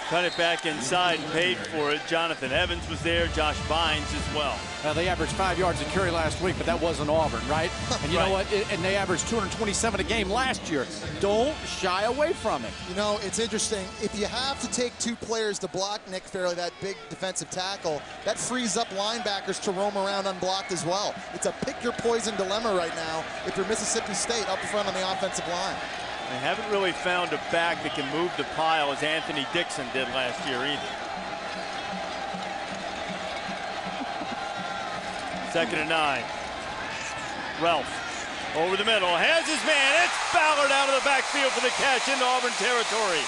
cut it back inside and paid for it. Jonathan Evans was there, Josh Bynes as well. They averaged 5 yards a carry last week, but that wasn't Auburn, right? And you know what? And they averaged 227 a game last year. Don't shy away from it. You know, it's interesting. If you have to take 2 players to block Nick Fairley, that big defensive tackle, that frees up linebackers to roam around unblocked as well. It's a pick-your-poison dilemma right now if you're Mississippi State up front on the offensive line. They haven't really found a back that can move the pile as Anthony Dixon did last year either. Second and 9. Ralph over the middle, has his man. It's Ballard out of the backfield for the catch into Auburn territory.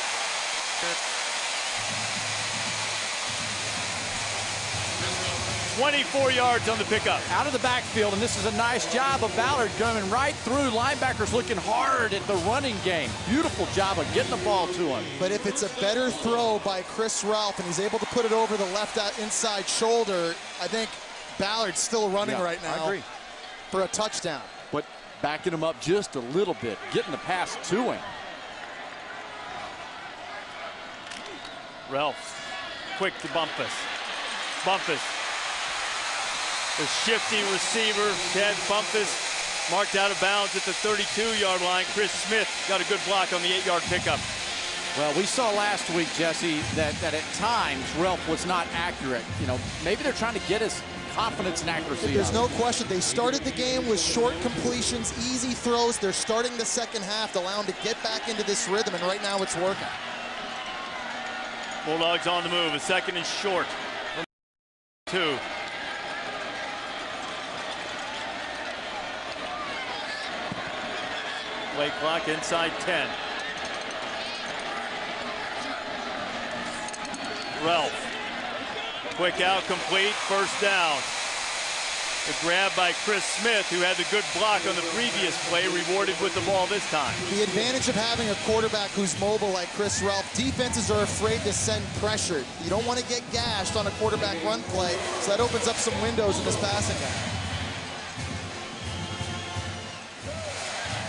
24 yards on the pickup. Out of the backfield, and this is a nice job of Ballard coming right through. Linebackers looking hard at the running game. Beautiful job of getting the ball to him. But if it's a better throw by Chris Ralph and he's able to put it over the left inside shoulder, I think Ballard's still running right now. I agree. For a touchdown. But backing him up just a little bit, getting the pass to him. Ralph, quick to Bumpus. Bumpus, the shifty receiver, Ted Bumpus, marked out of bounds at the 32-yard line. Chris Smith got a good block on the 8-yard pickup. Well, we saw last week, Jesse, that at times Ralph was not accurate. You know, maybe they're trying to get his confidence and accuracy. There's no question. They started the game with short completions, easy throws. They're starting the second half to allow him to get back into this rhythm, and right now it's working. Bulldogs on the move. A second and short. 2. Play clock inside 10. Ralph. Quick out, complete, first down. The grab by Chris Smith, who had the good block on the previous play, rewarded with the ball this time. The advantage of having a quarterback who's mobile like Chris Ralph, defenses are afraid to send pressure. You don't want to get gashed on a quarterback run play, so that opens up some windows in this passing game.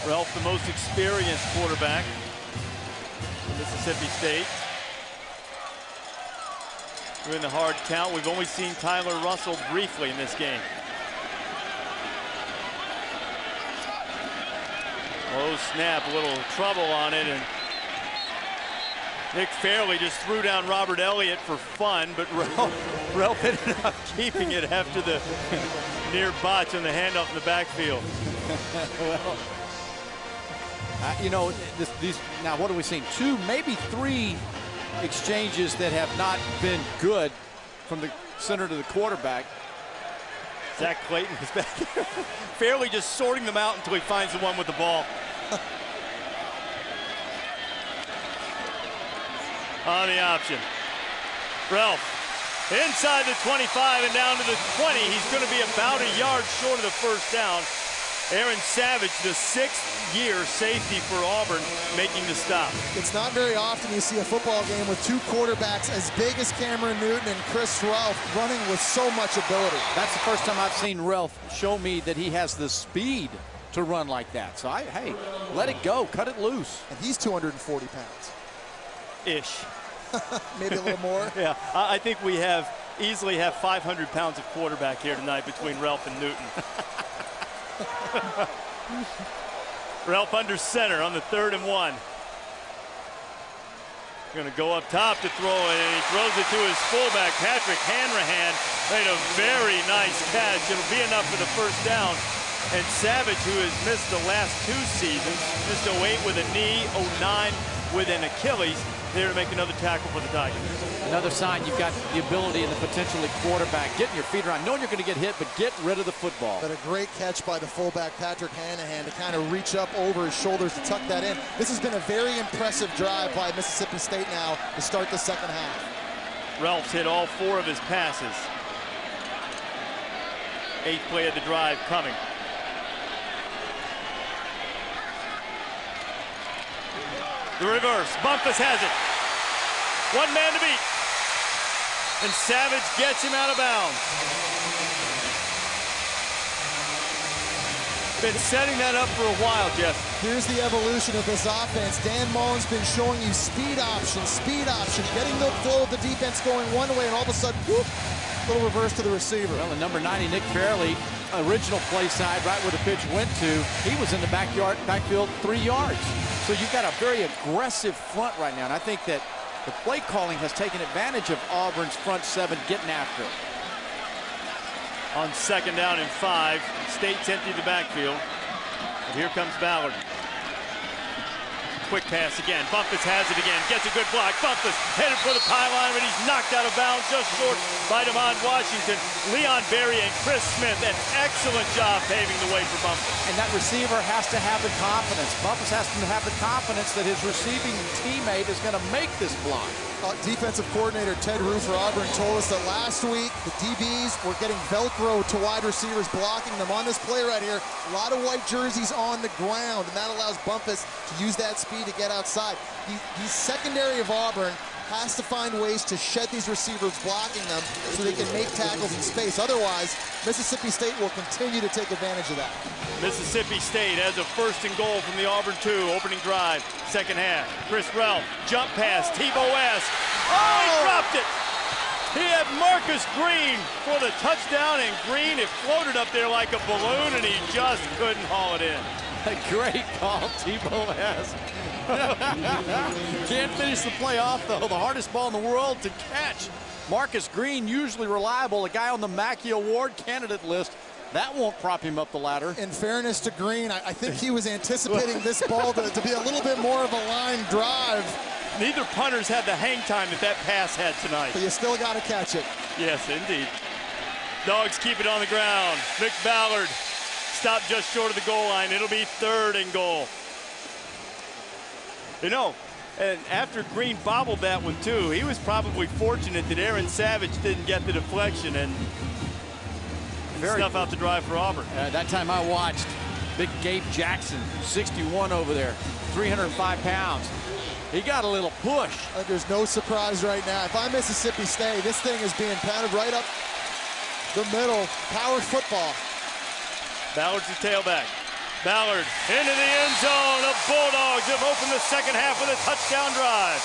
Ralph, the most experienced quarterback from Mississippi State. We're in the hard count. We've only seen Tyler Russell briefly in this game. Low snap, a little trouble on it, and Nick Fairley just threw down Robert Elliott for fun, but Ralph ended up keeping it after the near botch on the handoff in the backfield. Well, you know, now what have we seen? 2, maybe 3 exchanges that have not been good from the center to the quarterback. Zach Clayton is back here. Fairley just sorting them out until he finds the one with the ball. On the option. Ralph inside the 25 and down to the 20. He's going to be about a yard short of the first down. Aaron Savage, the 6th-year safety for Auburn, making the stop. It's not very often you see a football game with 2 quarterbacks as big as Cameron Newton and Chris Ralph running with so much ability. That's the first time I've seen Ralph show me that he has the speed to run like that. So, hey, let it go. Cut it loose. And he's 240 pounds. Ish. Maybe a little more. Yeah, I think we easily have 500 pounds of quarterback here tonight between Ralph and Newton. Ralph under center on the 3rd and 1. Going to go up top to throw it, and he throws it to his fullback, Patrick Hanrahan. Made a very nice catch. It'll be enough for the first down. And Savage, who has missed the last 2 seasons, missed 08 with a knee, 09 with an Achilles, there to make another tackle for the Tigers. Another sign you've got the ability and the potential at quarterback, getting your feet around, knowing you're going to get hit, but get rid of the football. But a great catch by the fullback, Patrick Hanrahan, to kind of reach up over his shoulders to tuck that in. This has been a very impressive drive by Mississippi State now to start the second half. Ralph's hit all 4 of his passes. 8th play of the drive coming. The reverse. Bumpus has it. 1 man to beat. And Savage gets him out of bounds. Been setting that up for a while, Jeff. Here's the evolution of this offense. Dan Mullen's been showing you speed option, getting the flow of the defense going one way, and all of a sudden, whoop, little reverse to the receiver. Well, the number 90, Nick Fairley, original play side, right where the pitch went to, he was in the backfield 3 yards. So you've got a very aggressive front right now, and I think that the play calling has taken advantage of Auburn's front 7 getting after it. On 2nd down and 5, State's emptied the backfield. And here comes Ballard. Quick pass again. Bumpus has it again. Gets a good block. Bumpus headed for the pylon, but he's knocked out of bounds just short by Demond Washington. Leon Berry and Chris Smith, an excellent job paving the way for Bumpus. And that receiver has to have the confidence. Bumpus has to have the confidence that his receiving teammate is going to make this block. Defensive coordinator Ted Rue for Auburn told us that last week the DBs were getting Velcro to wide receivers, blocking them. On this play right here, a lot of white jerseys on the ground, and that allows Bumpus to use that speed to get outside. The secondary of Auburn has to find ways to shed these receivers blocking them so they can make tackles in space. Otherwise, Mississippi State will continue to take advantage of that. Mississippi State has a 1st and goal from the Auburn 2, opening drive, second half. Chris Ralph, jump pass, Tebow West. Oh, he dropped it! He had Marcus Green for the touchdown, and Green, it floated up there like a balloon, and he just couldn't haul it in. A great call, Tebow West. Can't finish the play off, though. The hardest ball in the world to catch. Marcus Green, usually reliable, a guy on the Mackey Award candidate list. That won't prop him up the ladder. In fairness to Green, I think he was anticipating this ball to be a little bit more of a line drive. Neither punters had the hang time that pass had tonight. But you still got to catch it. Yes, indeed. Dogs keep it on the ground. Vic Ballard stopped just short of the goal line. It'll be 3rd and goal. You know, and after Green bobbled that one too, he was probably fortunate that Aaron Savage didn't get the deflection and snuff out the drive for Auburn. That time I watched big Gabe Jackson, 61 over there, 305 pounds. He got a little push. There's no surprise right now. If I'm Mississippi State, this thing is being pounded right up the middle. Power football. Ballard's the tailback. Ballard into the end zone. The Bulldogs have opened the second half with a touchdown drive.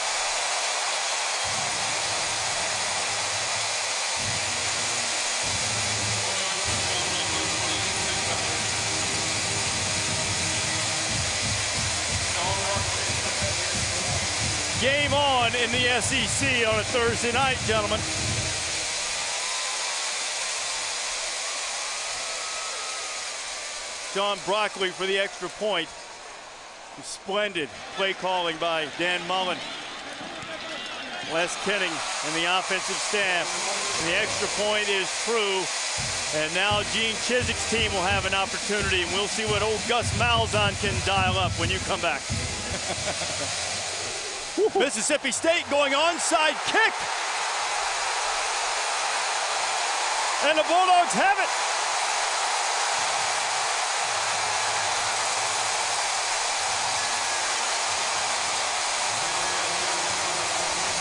Game on in the SEC on a Thursday night, gentlemen. Sean Broccoli for the extra point. Splendid play calling by Dan Mullen. Les Kenning and the offensive staff. And the extra point is true. And now Gene Chiswick's team will have an opportunity, and we'll see what old Gus Malzahn can dial up when you come back. Mississippi State going onside kick. And the Bulldogs have it.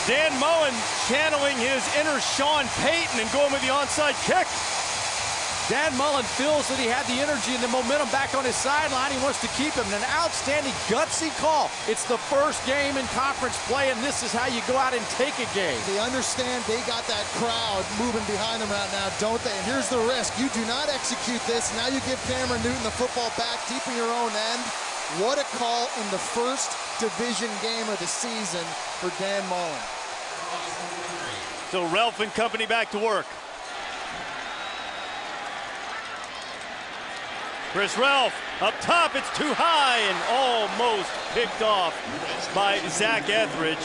Dan Mullen channeling his inner Sean Payton and going with the onside kick. Dan Mullen feels that he had the energy and the momentum back on his sideline. He wants to keep him. An outstanding, gutsy call. It's the first game in conference play, and this is how you go out and take a game. They understand they got that crowd moving behind them right now, don't they? And here's the risk. You do not execute this. Now you give Cameron Newton the football back deep in your own end. What a call in the first division game of the season for Dan Mullen. So Ralph and company back to work. Chris Ralph up top, it's too high and almost picked off by Zach Etheridge.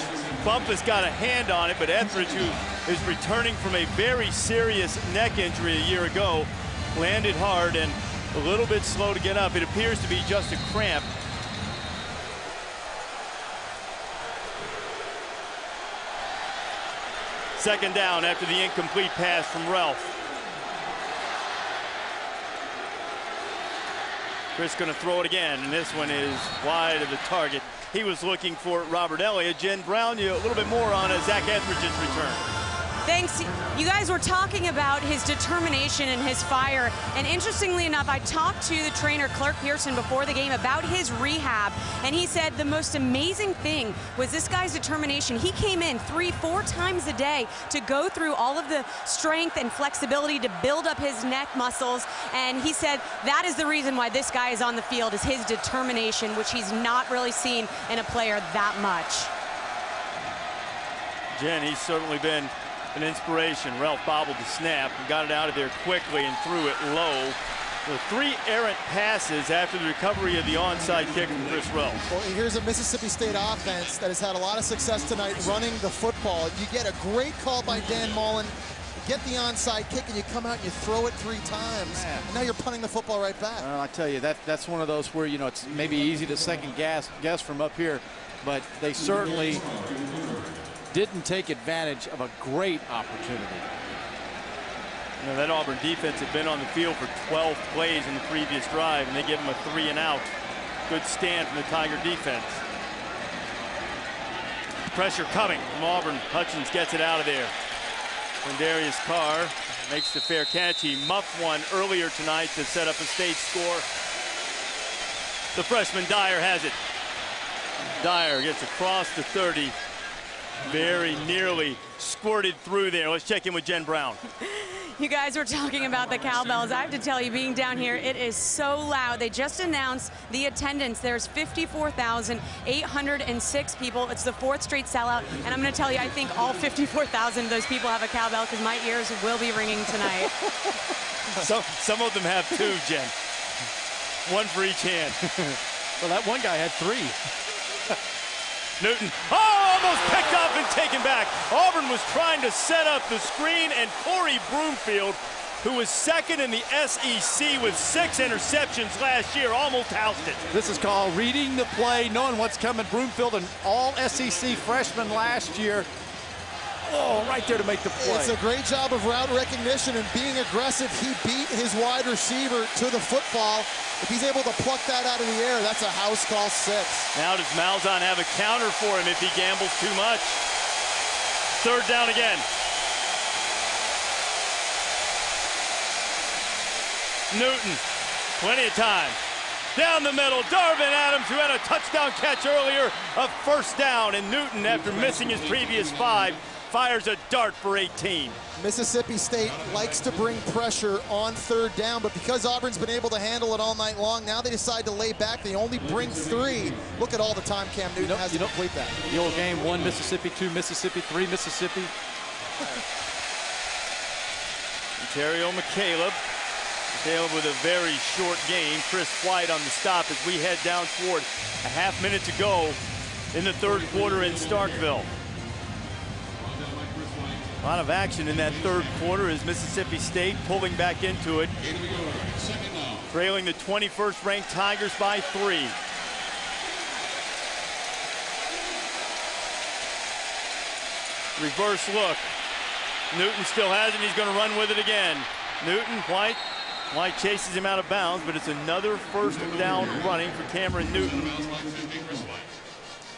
Bumpus got a hand on it, but Etheridge, who is returning from a very serious neck injury a year ago, landed hard and a little bit slow to get up. It appears to be just a cramp. Second down after the incomplete pass from Ralph. Chris going to throw it again, and this one is wide of the target. He was looking for Robert Elliott. Jen Brown, you a little bit more on Zach Etheridge's return. Thanks. You guys were talking about his determination and his fire. And interestingly enough, I talked to the trainer, Clark Pearson, before the game about his rehab. And he said the most amazing thing was this guy's determination. He came in 3-4 times a day to go through all of the strength and flexibility to build up his neck muscles. And he said that is the reason why this guy is on the field, is his determination, which he's not really seen in a player that much. Jen, he's certainly been an inspiration. Ralph bobbled the snap and got it out of there quickly and threw it low. The 3 errant passes after the recovery of the onside kick from Chris Ralph. Well, here's a Mississippi State offense that has had a lot of success tonight running the football. You get a great call by Dan Mullen, get the onside kick, and you come out and you throw it 3 times. And now you're punting the football right back. Well, I tell you, that's one of those where, you know, it's maybe easy to second guess from up here, but they certainly didn't take advantage of a great opportunity. You know, that Auburn defense had been on the field for 12 plays in the previous drive, and they give them a 3 and out. Good stand from the Tiger defense. pressure coming from Auburn. Hutchins gets it out of there. When Darius Carr makes the fair catch. He muffed one earlier tonight to set up a state score. The freshman Dyer has it. Dyer gets across the 30. Very nearly squirted through there. Let's check in with Jen Brown. You guys were talking about the cowbells. I have to tell you, being down here, it is so loud. They just announced the attendance. There's 54,806 people. It's the 4th straight sellout. And I'm going to tell you, I think all 54,000 of those people have a cowbell because my ears will be ringing tonight. Some of them have 2, Jen. One for each hand. Well, that one guy had 3. Newton, almost picked up and taken back. Auburn was trying to set up the screen, and Corey Broomfield, who was 2nd in the SEC with 6 interceptions last year, almost housed it. This is called reading the play, knowing what's coming. Broomfield, an all-SEC freshman last year. Oh, right there to make the play. It's a great job of route recognition and being aggressive. He beat his wide receiver to the football. If he's able to pluck that out of the air, that's a house call 6. Now does Malzahn have a counter for him if he gambles too much? 3rd down again. Newton, plenty of time. Down the middle, Darvin Adams, who had a touchdown catch earlier, a 1st down. And Newton, after missing his previous 5, fires a dart for 18. Mississippi State likes to bring pressure on 3rd down, but because Auburn's been able to handle it all night long, now they decide to lay back. They only bring 3. Look at all the time Cam Newton has to complete that. The old game, 1 Mississippi, 2 Mississippi, 3 Mississippi. Ontario McCaleb. McCaleb with a very short game. Chris White on the stop as we head down toward a half minute to go in the 3rd quarter in Starkville. A lot of action in that 3rd quarter as Mississippi State pulling back into it, trailing the 21st ranked Tigers by 3. Reverse look. Newton still has it. He's going to run with it again. Newton, White chases him out of bounds, but it's another 1st down running for Cameron Newton.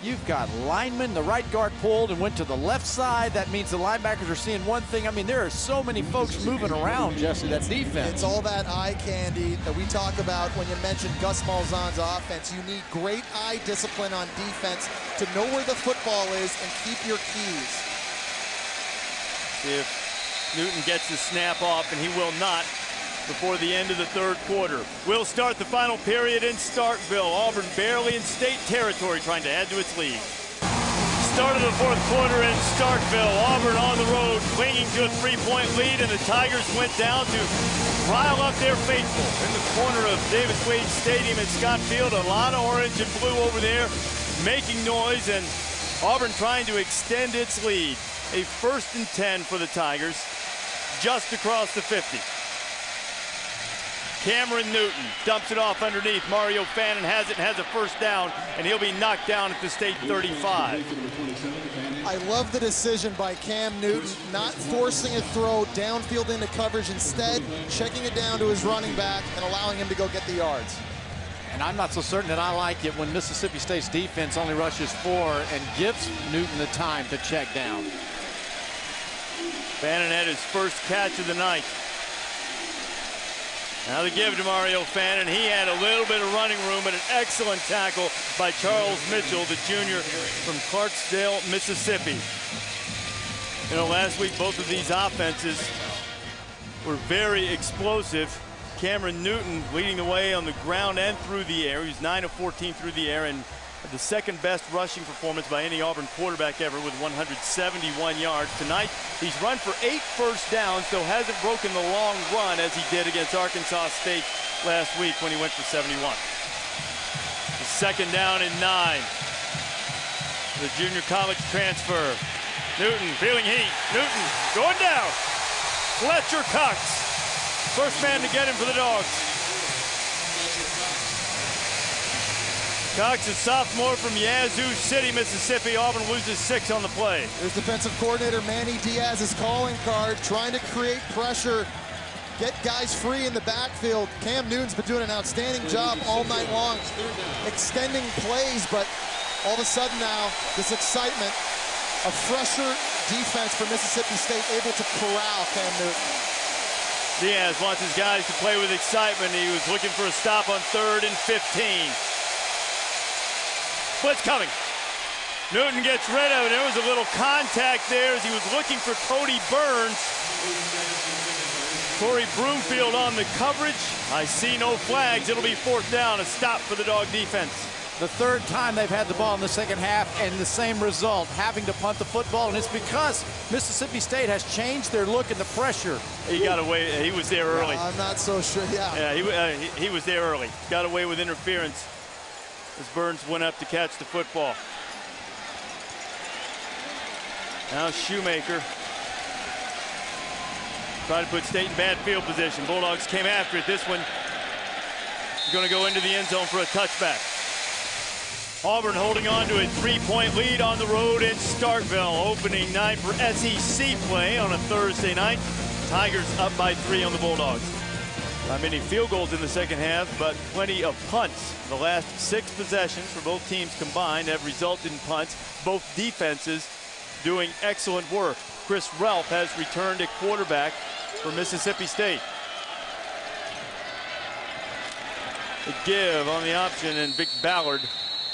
You've got linemen. The right guard pulled and went to the left side. That means the linebackers are seeing one thing. I mean, there are so many folks moving around, Jesse, that defense. It's all that eye candy that we talk about when you mention Gus Malzahn's offense. You need great eye discipline on defense to know where the football is and keep your keys. See if Newton gets the snap off, and he will not before the end of the 3rd quarter. We'll start the final period in Starkville. Auburn barely in state territory, trying to add to its lead. Start of the 4th quarter in Starkville. Auburn on the road, clinging to a 3-point lead, and the Tigers went down to rile up their faithful. In the corner of Davis Wade Stadium at Scott Field, a lot of orange and blue over there, making noise, and Auburn trying to extend its lead. A 1st and 10 for the Tigers, just across the 50. Cameron Newton dumps it off underneath. Mario Fannin has it and has a 1st down, and he'll be knocked down at the state 35. I love the decision by Cam Newton, not forcing a throw downfield into coverage, instead checking it down to his running back and allowing him to go get the yards. And I'm not so certain that I like it when Mississippi State's defense only rushes 4 and gives Newton the time to check down. Fannin had his 1st catch of the night. Now the give to Mario Fannin. He had a little bit of running room, but an excellent tackle by Charles Mitchell, the junior from Clarksdale, Mississippi. You know, last week both of these offenses were very explosive. Cameron Newton leading the way on the ground and through the air. He's 9 of 14 through the air, and the 2nd best rushing performance by any Auburn quarterback ever with 171 yards. Tonight, he's run for 8 first downs, though hasn't broken the long run as he did against Arkansas State last week when he went for 71. The 2nd down and 9. The junior college transfer. Newton feeling heat. Newton going down. Fletcher Cox, first man to get him for the Dogs. Cox, a sophomore from Yazoo City, Mississippi. Auburn loses 6 on the play. There's defensive coordinator Manny Diaz's calling card, trying to create pressure, get guys free in the backfield. Cam Newton's been doing an outstanding job all night long, extending plays, but all of a sudden now, this excitement A fresher defense for Mississippi State, able to corral Cam Newton. Diaz wants his guys to play with excitement. He was looking for a stop on 3rd and 15. Blitz coming. Newton gets rid of it. There was a little contact there as he was looking for Cody Burns. Corey Broomfield on the coverage. I see no flags. It'll be 4th down, a stop for the Dog defense. The 3rd time they've had the ball in the second half, and the same result, having to punt the football, and it's because Mississippi State has changed their look and the pressure. He got away. He was there early. I'm not so sure. Yeah. Yeah, he was there early. Got away with interference as Burns went up to catch the football. Now Shoemaker tried to put State in bad field position. Bulldogs came after it. This one is going to go into the end zone for a touchback. Auburn holding on to a 3-point lead on the road in Starkville. Opening night for SEC play on a Thursday night. Tigers up by 3 on the Bulldogs. Not many field goals in the second half, but plenty of punts. The last 6 possessions for both teams combined have resulted in punts. Both defenses doing excellent work. Chris Relf has returned at quarterback for Mississippi State. A give on the option, and Vic Ballard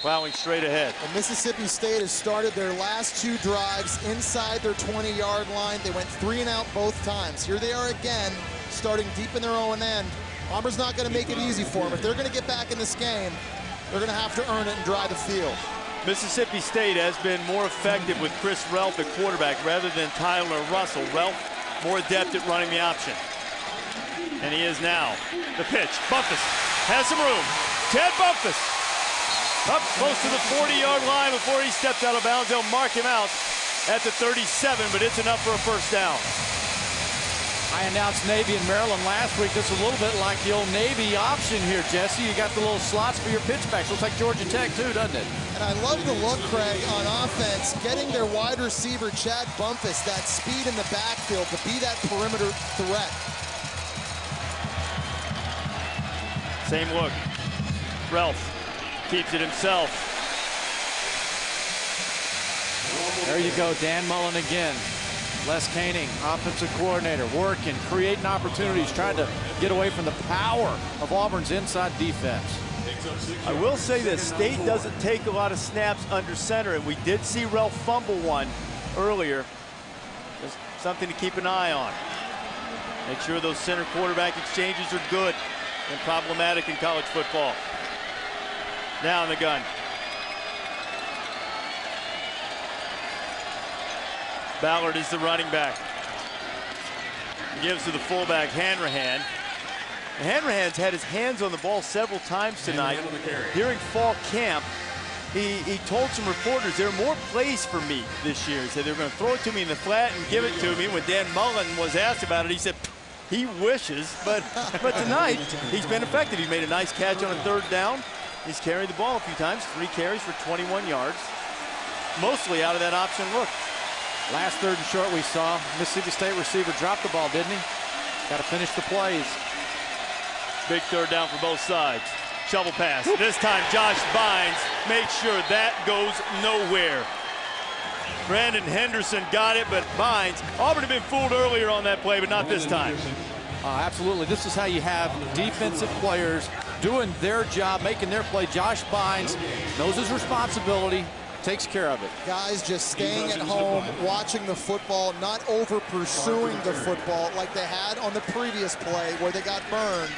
plowing straight ahead. And Mississippi State has started their last 2 drives inside their 20-yard line. They went 3 and out both times. Here they are again, starting deep in their own end. Auburn's not going to make it easy for them. If they're going to get back in this game, they're going to have to earn it and drive the field. Mississippi State has been more effective with Chris Relf at quarterback rather than Tyler Russell. Relf more adept at running the option. And he is now. The pitch. Bumpus has some room. Ted Bumpus up close to the 40-yard line before he steps out of bounds. They'll mark him out at the 37, but it's enough for a 1st down. I announced Navy and Maryland last week. This is a little bit like the old Navy option here, Jesse. You got the little slots for your pitchbacks. Looks like Georgia Tech too, doesn't it? And I love the look, Craig, on offense, getting their wide receiver, Chad Bumpus, that speed in the backfield to be that perimeter threat. Same look. Relf keeps it himself. There you go, Dan Mullen again. Les Koenig, offensive coordinator, working, creating opportunities, trying to get away from the power of Auburn's inside defense. I will say this, State doesn't take a lot of snaps under center, and we did see Relf fumble one earlier. Just something to keep an eye on. Make sure those center quarterback exchanges are good and problematic in college football. Now in the gun. Ballard is the running back. He gives to the fullback, Hanrahan. Hanrahan's had his hands on the ball several times tonight. During fall camp, he told some reporters there are more plays for me this year. He said they're going to throw it to me in the flat and give it to me. When Dan Mullen was asked about it, he said he wishes, but tonight he's been effective. He made a nice catch on a 3rd down. He's carried the ball a few times, 3 carries for 21 yards, mostly out of that option look. Last 3rd and short we saw, Mississippi State receiver dropped the ball, didn't he? Got to finish the plays. Big 3rd down for both sides. Shovel pass. This time Josh Bynes makes sure that goes nowhere. Brandon Henderson got it, but Bynes, Auburn had been fooled earlier on that play, but not this time. Absolutely. This is how you have defensive players doing their job, making their play. Josh Bynes knows his responsibility, takes care of it. Guys just staying at home, watching the football, not over pursuing the football like they had on the previous play where they got burned.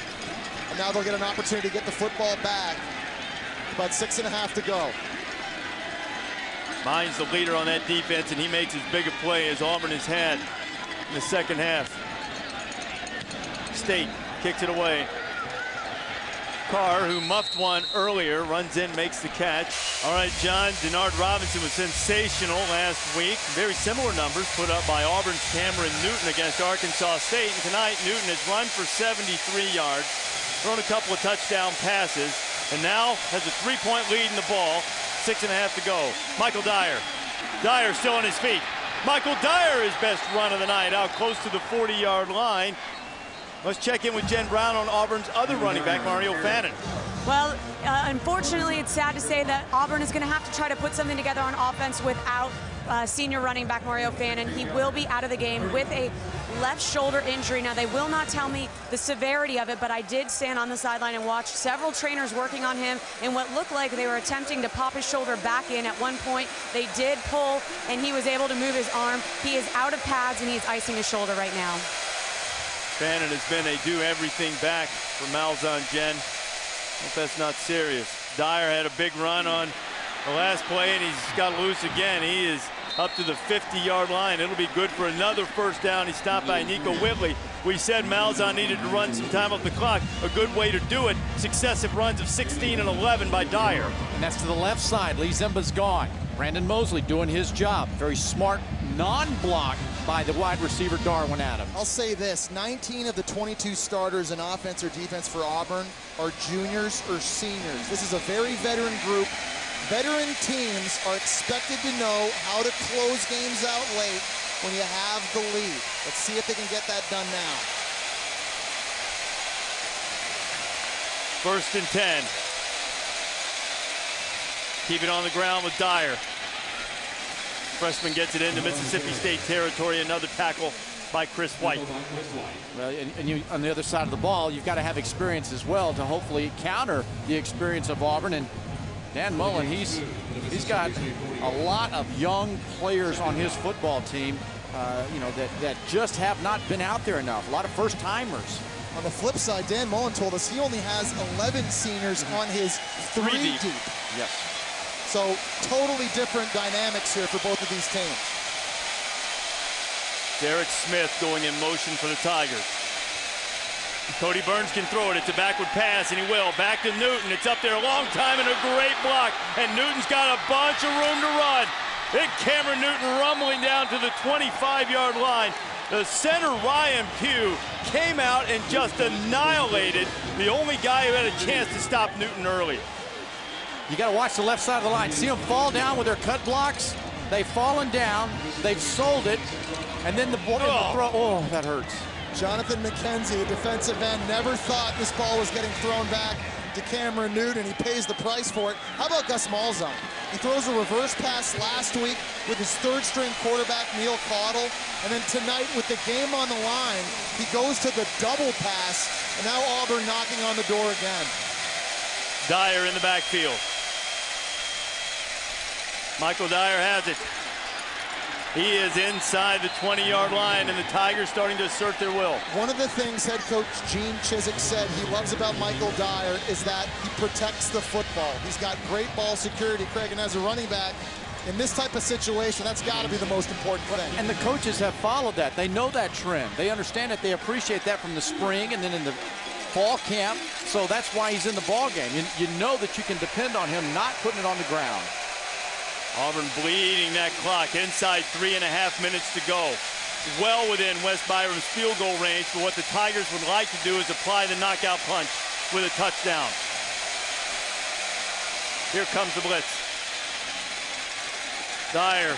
And now they'll get an opportunity to get the football back. About 6.5 to go. Bynes the leader on that defense, and he makes as big a play as Auburn has had in the second half. State kicks it away. Carr, who muffed one earlier, runs in, makes the catch. All right, John, Denard Robinson was sensational last week. Very similar numbers put up by Auburn's Cameron Newton against Arkansas State. And tonight, Newton has run for 73 yards, thrown a couple of touchdown passes, and now has a 3-point lead in the ball. 6.5 to go. Michael Dyer. Dyer still on his feet. Michael Dyer, his best run of the night, out close to the 40-yard line. Let's check in with Jen Brown on Auburn's other running back, Mario Fannin. Well, unfortunately, it's sad to say that Auburn is going to have to try to put something together on offense without senior running back Mario Fannin. He will be out of the game with a left shoulder injury. Now, they will not tell me the severity of it, but I did stand on the sideline and watch several trainers working on him in what looked like they were attempting to pop his shoulder back in. At one point, they did pull, and he was able to move his arm. He is out of pads, and he's icing his shoulder right now. Fannin has been a do-everything back for Malzahn, Jen. Hope that's not serious. Dyer had a big run on the last play, and he's got loose again. He is up to the 50-yard line. It'll be good for another first down. He's stopped by Nico Whitley. We said Malzahn needed to run some time off the clock. A good way to do it. Successive runs of 16 and 11 by Dyer. And that's to the left side. Lee Zimba's gone. Brandon Mosley doing his job. Very smart non-block by the wide receiver Darwin Adams. I'll say this, 19 of the 22 starters in offense or defense for Auburn are juniors or seniors. This is a very veteran group. Veteran teams are expected to know how to close games out late when you have the lead. Let's see if they can get that done now. 1st and 10. Keep it on the ground with Dyer. Freshman gets it into Mississippi State territory. Another tackle by Chris White. Well, and you, on the other side of the ball, you've got to have experience as well to hopefully counter the experience of Auburn. And Dan Mullen, he's got a lot of young players on his football team, you know, that just have not been out there enough. A lot of first-timers. On the flip side, Dan Mullen told us he only has 11 seniors on his 3 deep. Yes. So totally different dynamics here for both of these teams. Derek Smith going in motion for the Tigers. Cody Burns can throw it. It's a backward pass, and he will. Back to Newton. It's up there a long time and a great block. And Newton's got a bunch of room to run. Big Cameron Newton rumbling down to the 25-yard line. The center, Ryan Pugh, came out and just annihilated the only guy who had a chance to stop Newton early. You got to watch the left side of the line. See them fall down with their cut blocks? They've fallen down. They've sold it. And then the ball, oh, that hurts. Jonathan McKenzie, the defensive end, never thought this ball was getting thrown back to Cameron Newton. He pays the price for it. How about Gus Malzahn? He throws a reverse pass last week with his third-string quarterback, Neil Caudle. And then tonight, with the game on the line, he goes to the double pass. And now Auburn knocking on the door again. Dyer in the backfield. Michael Dyer has it. He is inside the 20-yard line, and the Tigers starting to assert their will. One of the things head coach Gene Chizik said he loves about Michael Dyer is that he protects the football. He's got great ball security, Craig, and as a running back, in this type of situation, that's got to be the most important thing. And the coaches have followed that. They know that trend. They understand it. They appreciate that from the spring and then in the fall camp. So that's why he's in the ball game. You know that you can depend on him not putting it on the ground. Auburn bleeding that clock. Inside 3.5 minutes to go. Well within West Byram's field goal range, but what the Tigers would like to do is apply the knockout punch with a touchdown. Here comes the blitz. Dyer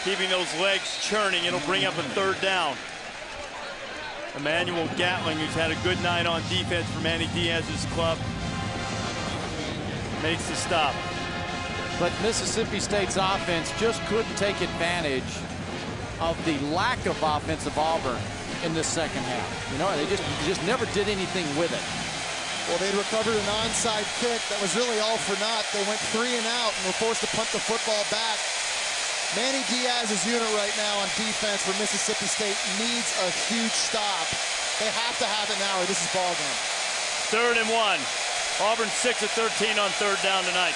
keeping those legs churning. It'll bring up a 3rd down. Emmanuel Gatling, who's had a good night on defense for Manny Diaz's club, makes the stop. But Mississippi State's offense just couldn't take advantage of the lack of offense of Auburn in the second half. You know, they just never did anything with it. Well, they'd recovered an onside kick that was really all for naught. They went 3 and out and were forced to punt the football back. Manny Diaz's unit right now on defense for Mississippi State needs a huge stop. They have to have it now or this is ball game. 3rd and 1. Auburn 6 of 13 on 3rd down tonight.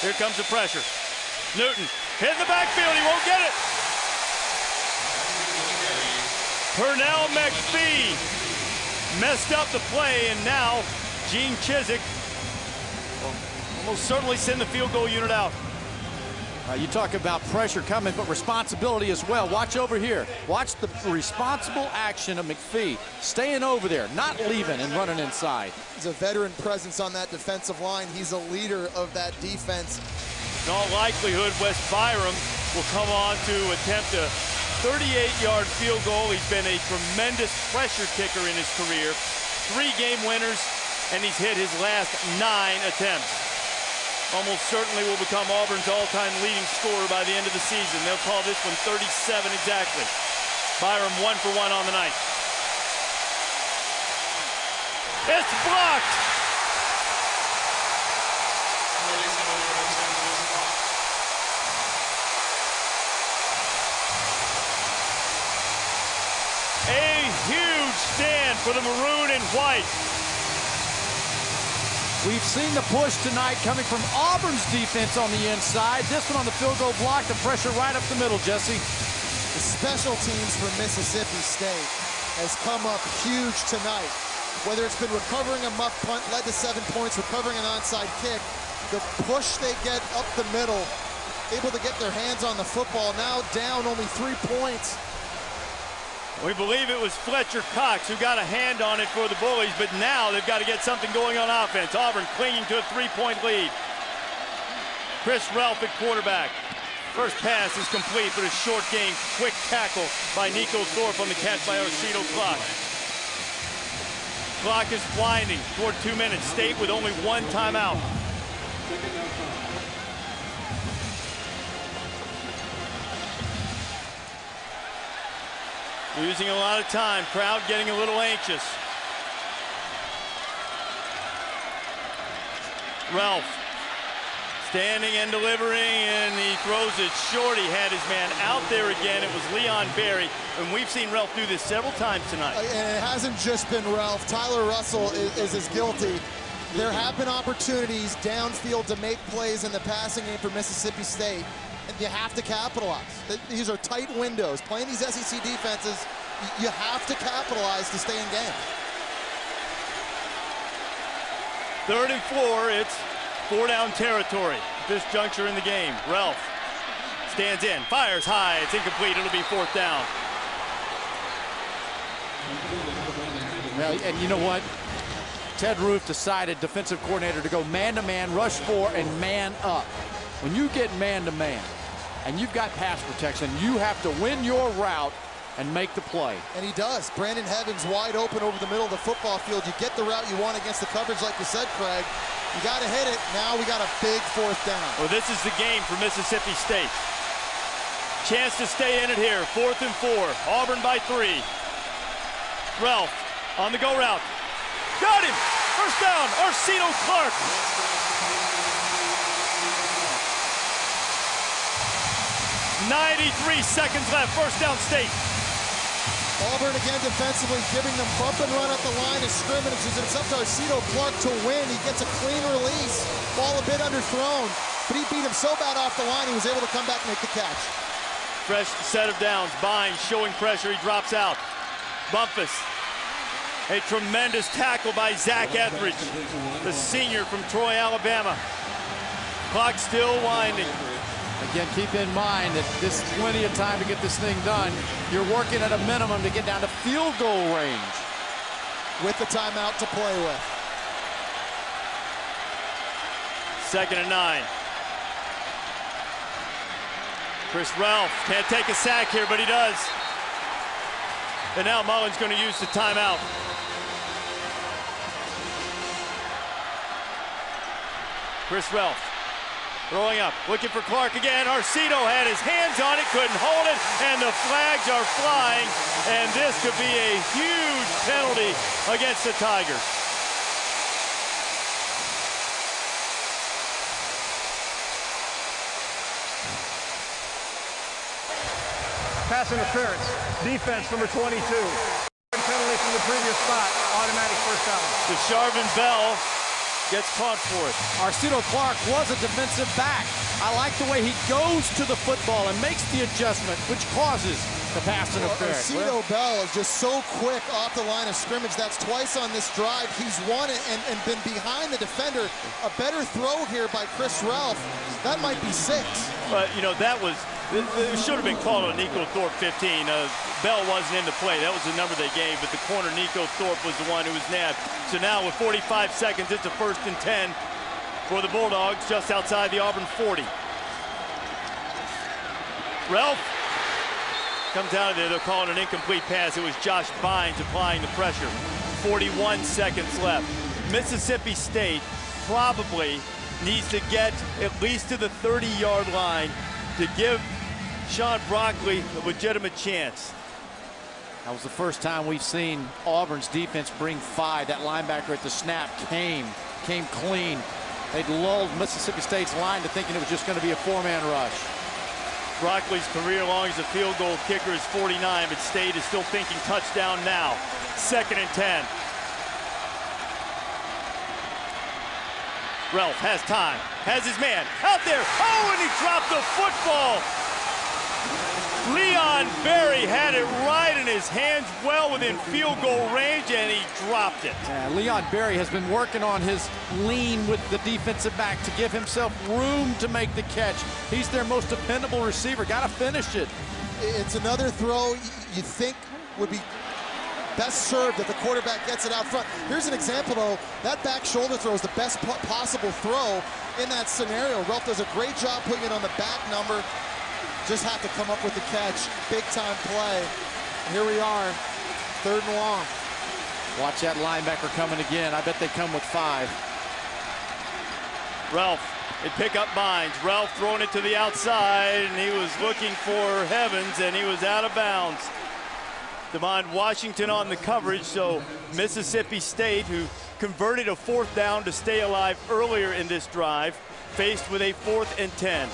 Here comes the pressure. Newton hit the backfield. He won't get it. Pernell McPhee messed up the play, and now Gene Chizik will almost certainly send the field goal unit out. You talk about pressure coming, but responsibility as well. Watch over here. Watch the responsible action of McPhee. Staying over there, not leaving and running inside. He's a veteran presence on that defensive line. He's a leader of that defense. In all likelihood, West Byram will come on to attempt a 38-yard field goal. He's been a tremendous pressure kicker in his career. 3 game winners, and he's hit his last 9 attempts. almost certainly will become Auburn's all-time leading scorer by the end of the season. They'll call this one 37 exactly. Byram 1 for 1 on the night. It's blocked. A huge stand for the maroon and white. We've seen the push tonight coming from Auburn's defense on the inside. This one on the field goal block, the pressure right up the middle, Jesse. The special teams for Mississippi State has come up huge tonight. Whether it's been recovering a muff punt, led to 7 points, recovering an onside kick, the push they get up the middle, able to get their hands on the football, now down only 3 points. We believe it was Fletcher Cox who got a hand on it for the Bullies, but now they've got to get something going on offense. Auburn clinging to a 3-point lead. Chris Ralph at quarterback. First pass is complete, but a short game. Quick tackle by Nico Thorpe on the catch by Arcito Clark. Clock is winding toward 2 minutes. State with only 1 timeout. Losing a lot of time. Crowd getting a little anxious. Ralph standing and delivering, and he throws it short. He had his man out there again. It was Leon Berry, and we've seen Ralph do this several times tonight. And it hasn't just been Ralph. Tyler Russell is as guilty. There have been opportunities downfield to make plays in the passing game for Mississippi State. You have to capitalize. These are tight windows. Playing these SEC defenses, you have to capitalize to stay in game. 3rd and 4, it's 4-down territory at this juncture in the game. Ralph stands in, fires high, it's incomplete, it'll be 4th down. Well, and you know what? Ted Roof decided, defensive coordinator, to go man-to-man, rush 4, and man up. When you get man-to-man, and you've got pass protection, you have to win your route and make the play. And he does. Brandon Heavens wide open over the middle of the football field. You get the route you want against the coverage, like you said, Craig. You got to hit it. Now we got a big 4th down. Well, this is the game for Mississippi State. Chance to stay in it here. 4th and 4. Auburn by 3. Ralph on the go route. Got him. First down. Arcito Clark. 93 seconds left. First down, State. Auburn again defensively, giving them bump and run at the line of scrimmage. It's up to Arcito Clark to win. He gets a clean release. Ball a bit underthrown, but he beat him so bad off the line, he was able to come back and make the catch. Fresh set of downs. Bynes showing pressure. He drops out. Bumpus. A tremendous tackle by Zach Etheridge, the senior from Troy, Alabama. Clock still winding. Again, keep in mind that this is plenty of time to get this thing done. You're working at a minimum to get down to field goal range. With the timeout to play with. 2nd and 9. Chris Ralph can't take a sack here, but he does. And now Mullen's going to use the timeout. Chris Ralph throwing up, looking for Clark again. Arcito had his hands on it, couldn't hold it, and the flags are flying, and this could be a huge penalty against the Tigers. Pass interference. Defense, number 22. Penalty from the previous spot. Automatic first down. DeSharvin Bell gets caught for it. Arcito Clark was a defensive back. I like the way he goes to the football and makes the adjustment, which causes the pass interference. Arcito Bell is just so quick off the line of scrimmage. That's twice on this drive. He's won it and been behind the defender. A better throw here by Chris Ralph. That might be 6. But, you know, that was, it should have been called on Nico Thorpe 15. Bell wasn't in the play. That was the number they gave, but the corner, Nico Thorpe, was the one who was nabbed. So now with 45 seconds, it's a 1st and 10 for the Bulldogs just outside the Auburn 40. Ralph comes out of there. They're calling an incomplete pass. It was Josh Bynes applying the pressure. 41 seconds left. Mississippi State probably needs to get at least to the 30-yard line to give Sean Broccoli a legitimate chance. That was the first time we've seen Auburn's defense bring 5. That linebacker at the snap came clean. They'd lulled Mississippi State's line to thinking it was just going to be a 4-man rush. Broccoli's career long as a field goal kicker is 49, but State is still thinking touchdown now. 2nd and 10. Ralph has time, has his man out there. Oh, and he dropped the football. Leon Berry had it right in his hands, well within field goal range, and he dropped it. Yeah, Leon Berry has been working on his lean with the defensive back to give himself room to make the catch. He's their most dependable receiver. Got to finish it. It's another throw you think would be best served that the quarterback gets it out front. Here's an example, though. That back shoulder throw is the best possible throw in that scenario. Ralph does a great job putting it on the back number. Just have to come up with the catch. Big time play. Here we are, 3rd and long. Watch that linebacker coming again. I bet they come with 5. Ralph, they pick up Bynes. Ralph throwing it to the outside, and he was looking for Evans, and he was out of bounds. Devon Washington on the coverage, so Mississippi State, who converted a 4th down to stay alive earlier in this drive, faced with a 4th and 10.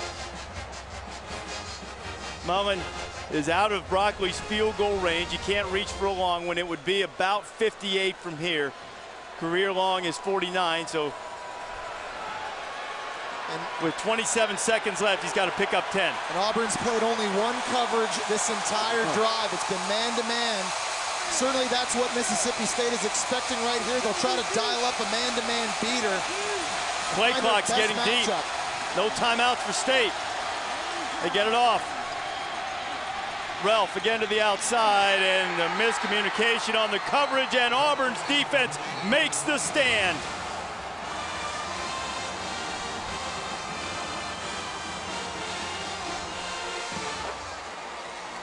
Mullen is out of Broccoli's field goal range. You can't reach for a long one. It would be about 58 from here. Career long is 49, so with 27 seconds left, he's got to pick up 10. And Auburn's played only 1 coverage this entire drive. It's been man-to-man. Certainly that's what Mississippi State is expecting right here. They'll try to dial up a man-to-man beater. Play clock's getting deep. No timeouts for State. They get it off. Ralph again to the outside, and a miscommunication on the coverage, and Auburn's defense makes the stand.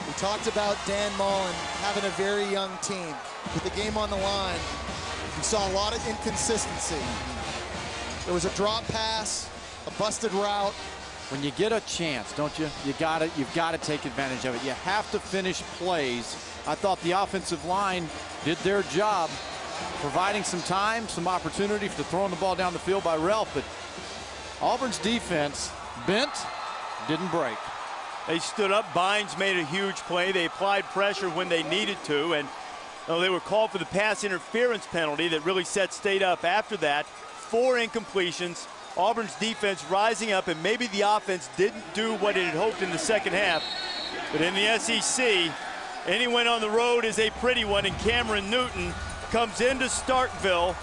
We talked about Dan Mullen having a very young team. With the game on the line, we saw a lot of inconsistency. There was a drop pass, a busted route. When you get a chance, don't you? You've got to take advantage of it. You have to finish plays. I thought the offensive line did their job, providing some time, some opportunity for throwing the ball down the field by Ralph, but Auburn's defense bent, didn't break. They stood up. Bynes made a huge play. They applied pressure when they needed to, and they were called for the pass interference penalty that really set State up after that. 4 incompletions. Auburn's defense rising up, and maybe the offense didn't do what it had hoped in the 2nd half. But in the SEC, any win on the road is a pretty one, and Cameron Newton comes into Starkville,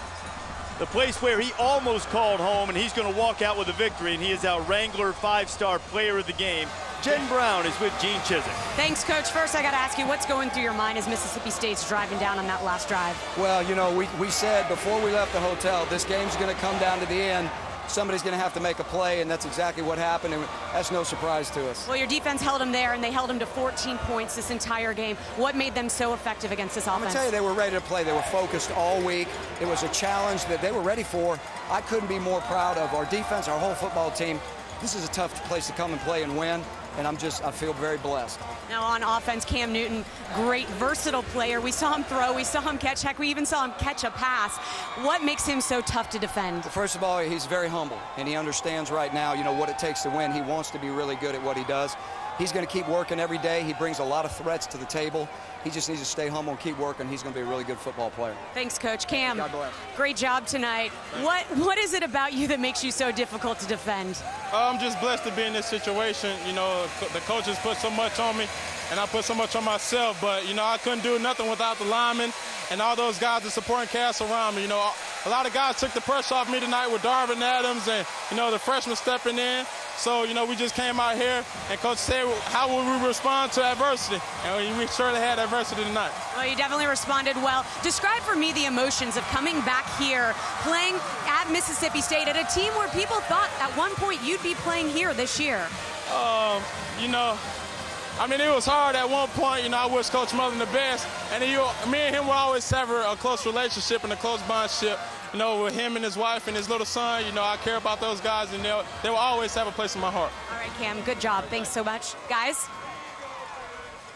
the place where he almost called home, and he's going to walk out with a victory, and he is our Wrangler 5-star player of the game. Jen Brown is with Gene Chiswick. Thanks, Coach. First, I got to ask you, what's going through your mind as Mississippi State's driving down on that last drive? Well, you know, we said before we left the hotel, this game's going to come down to the end. Somebody's going to have to make a play, and that's exactly what happened, and that's no surprise to us. Well, your defense held them there, and they held them to 14 points this entire game. What made them so effective against this offense? I'm going to tell you, they were ready to play. They were focused all week. It was a challenge that they were ready for. I couldn't be more proud of our defense, our whole football team. This is a tough place to come and play and win, and I feel very blessed. Now on offense, Cam Newton, great, versatile player. We saw him throw, we saw him catch, heck, we even saw him catch a pass. What makes him so tough to defend? Well, first of all, he's very humble, and he understands right now, you know, what it takes to win. He wants to be really good at what he does. He's going to keep working every day. He brings a lot of threats to the table. He just needs to stay humble and keep working. He's going to be a really good football player. Thanks, Coach. Cam, God bless. Great job tonight. What is it about you that makes you so difficult to defend? I'm just blessed to be in this situation. You know, the coaches put so much on me, and I put so much on myself. But, you know, I couldn't do nothing without the linemen and all those guys, the supporting cast around me. You know, a lot of guys took the pressure off me tonight with Darvin Adams and, you know, the freshmen stepping in. So, you know, we just came out here, and Coach said, how will we respond to adversity? And we surely had adversity tonight. Well, you definitely responded well. Describe for me the emotions of coming back here, playing at Mississippi State, at a team where people thought at one point you'd be playing here this year. You know, I mean, it was hard at one point. You know, I wish Coach Mullen the best. And me and him will always have a close relationship and a close bondship. you know, with him and his wife and his little son, you know, I care about those guys, and they will always have a place in my heart. All right, Cam, good job. Thanks so much. Guys?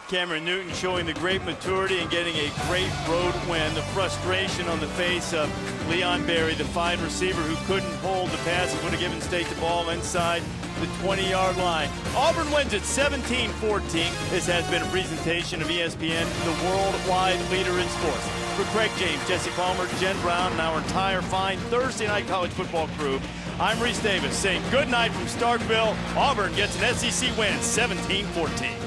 Cameron Newton showing the great maturity and getting a great road win. The frustration on the face of Leon Berry, the fine receiver who couldn't hold the pass and would have given State the ball inside the 20-yard line. Auburn wins at 17-14. This has been a presentation of ESPN, the worldwide leader in sports. For Craig James, Jesse Palmer, Jen Brown, and our entire fine Thursday night college football crew, I'm Reese Davis saying good night from Starkville. Auburn gets an SEC win, 17-14.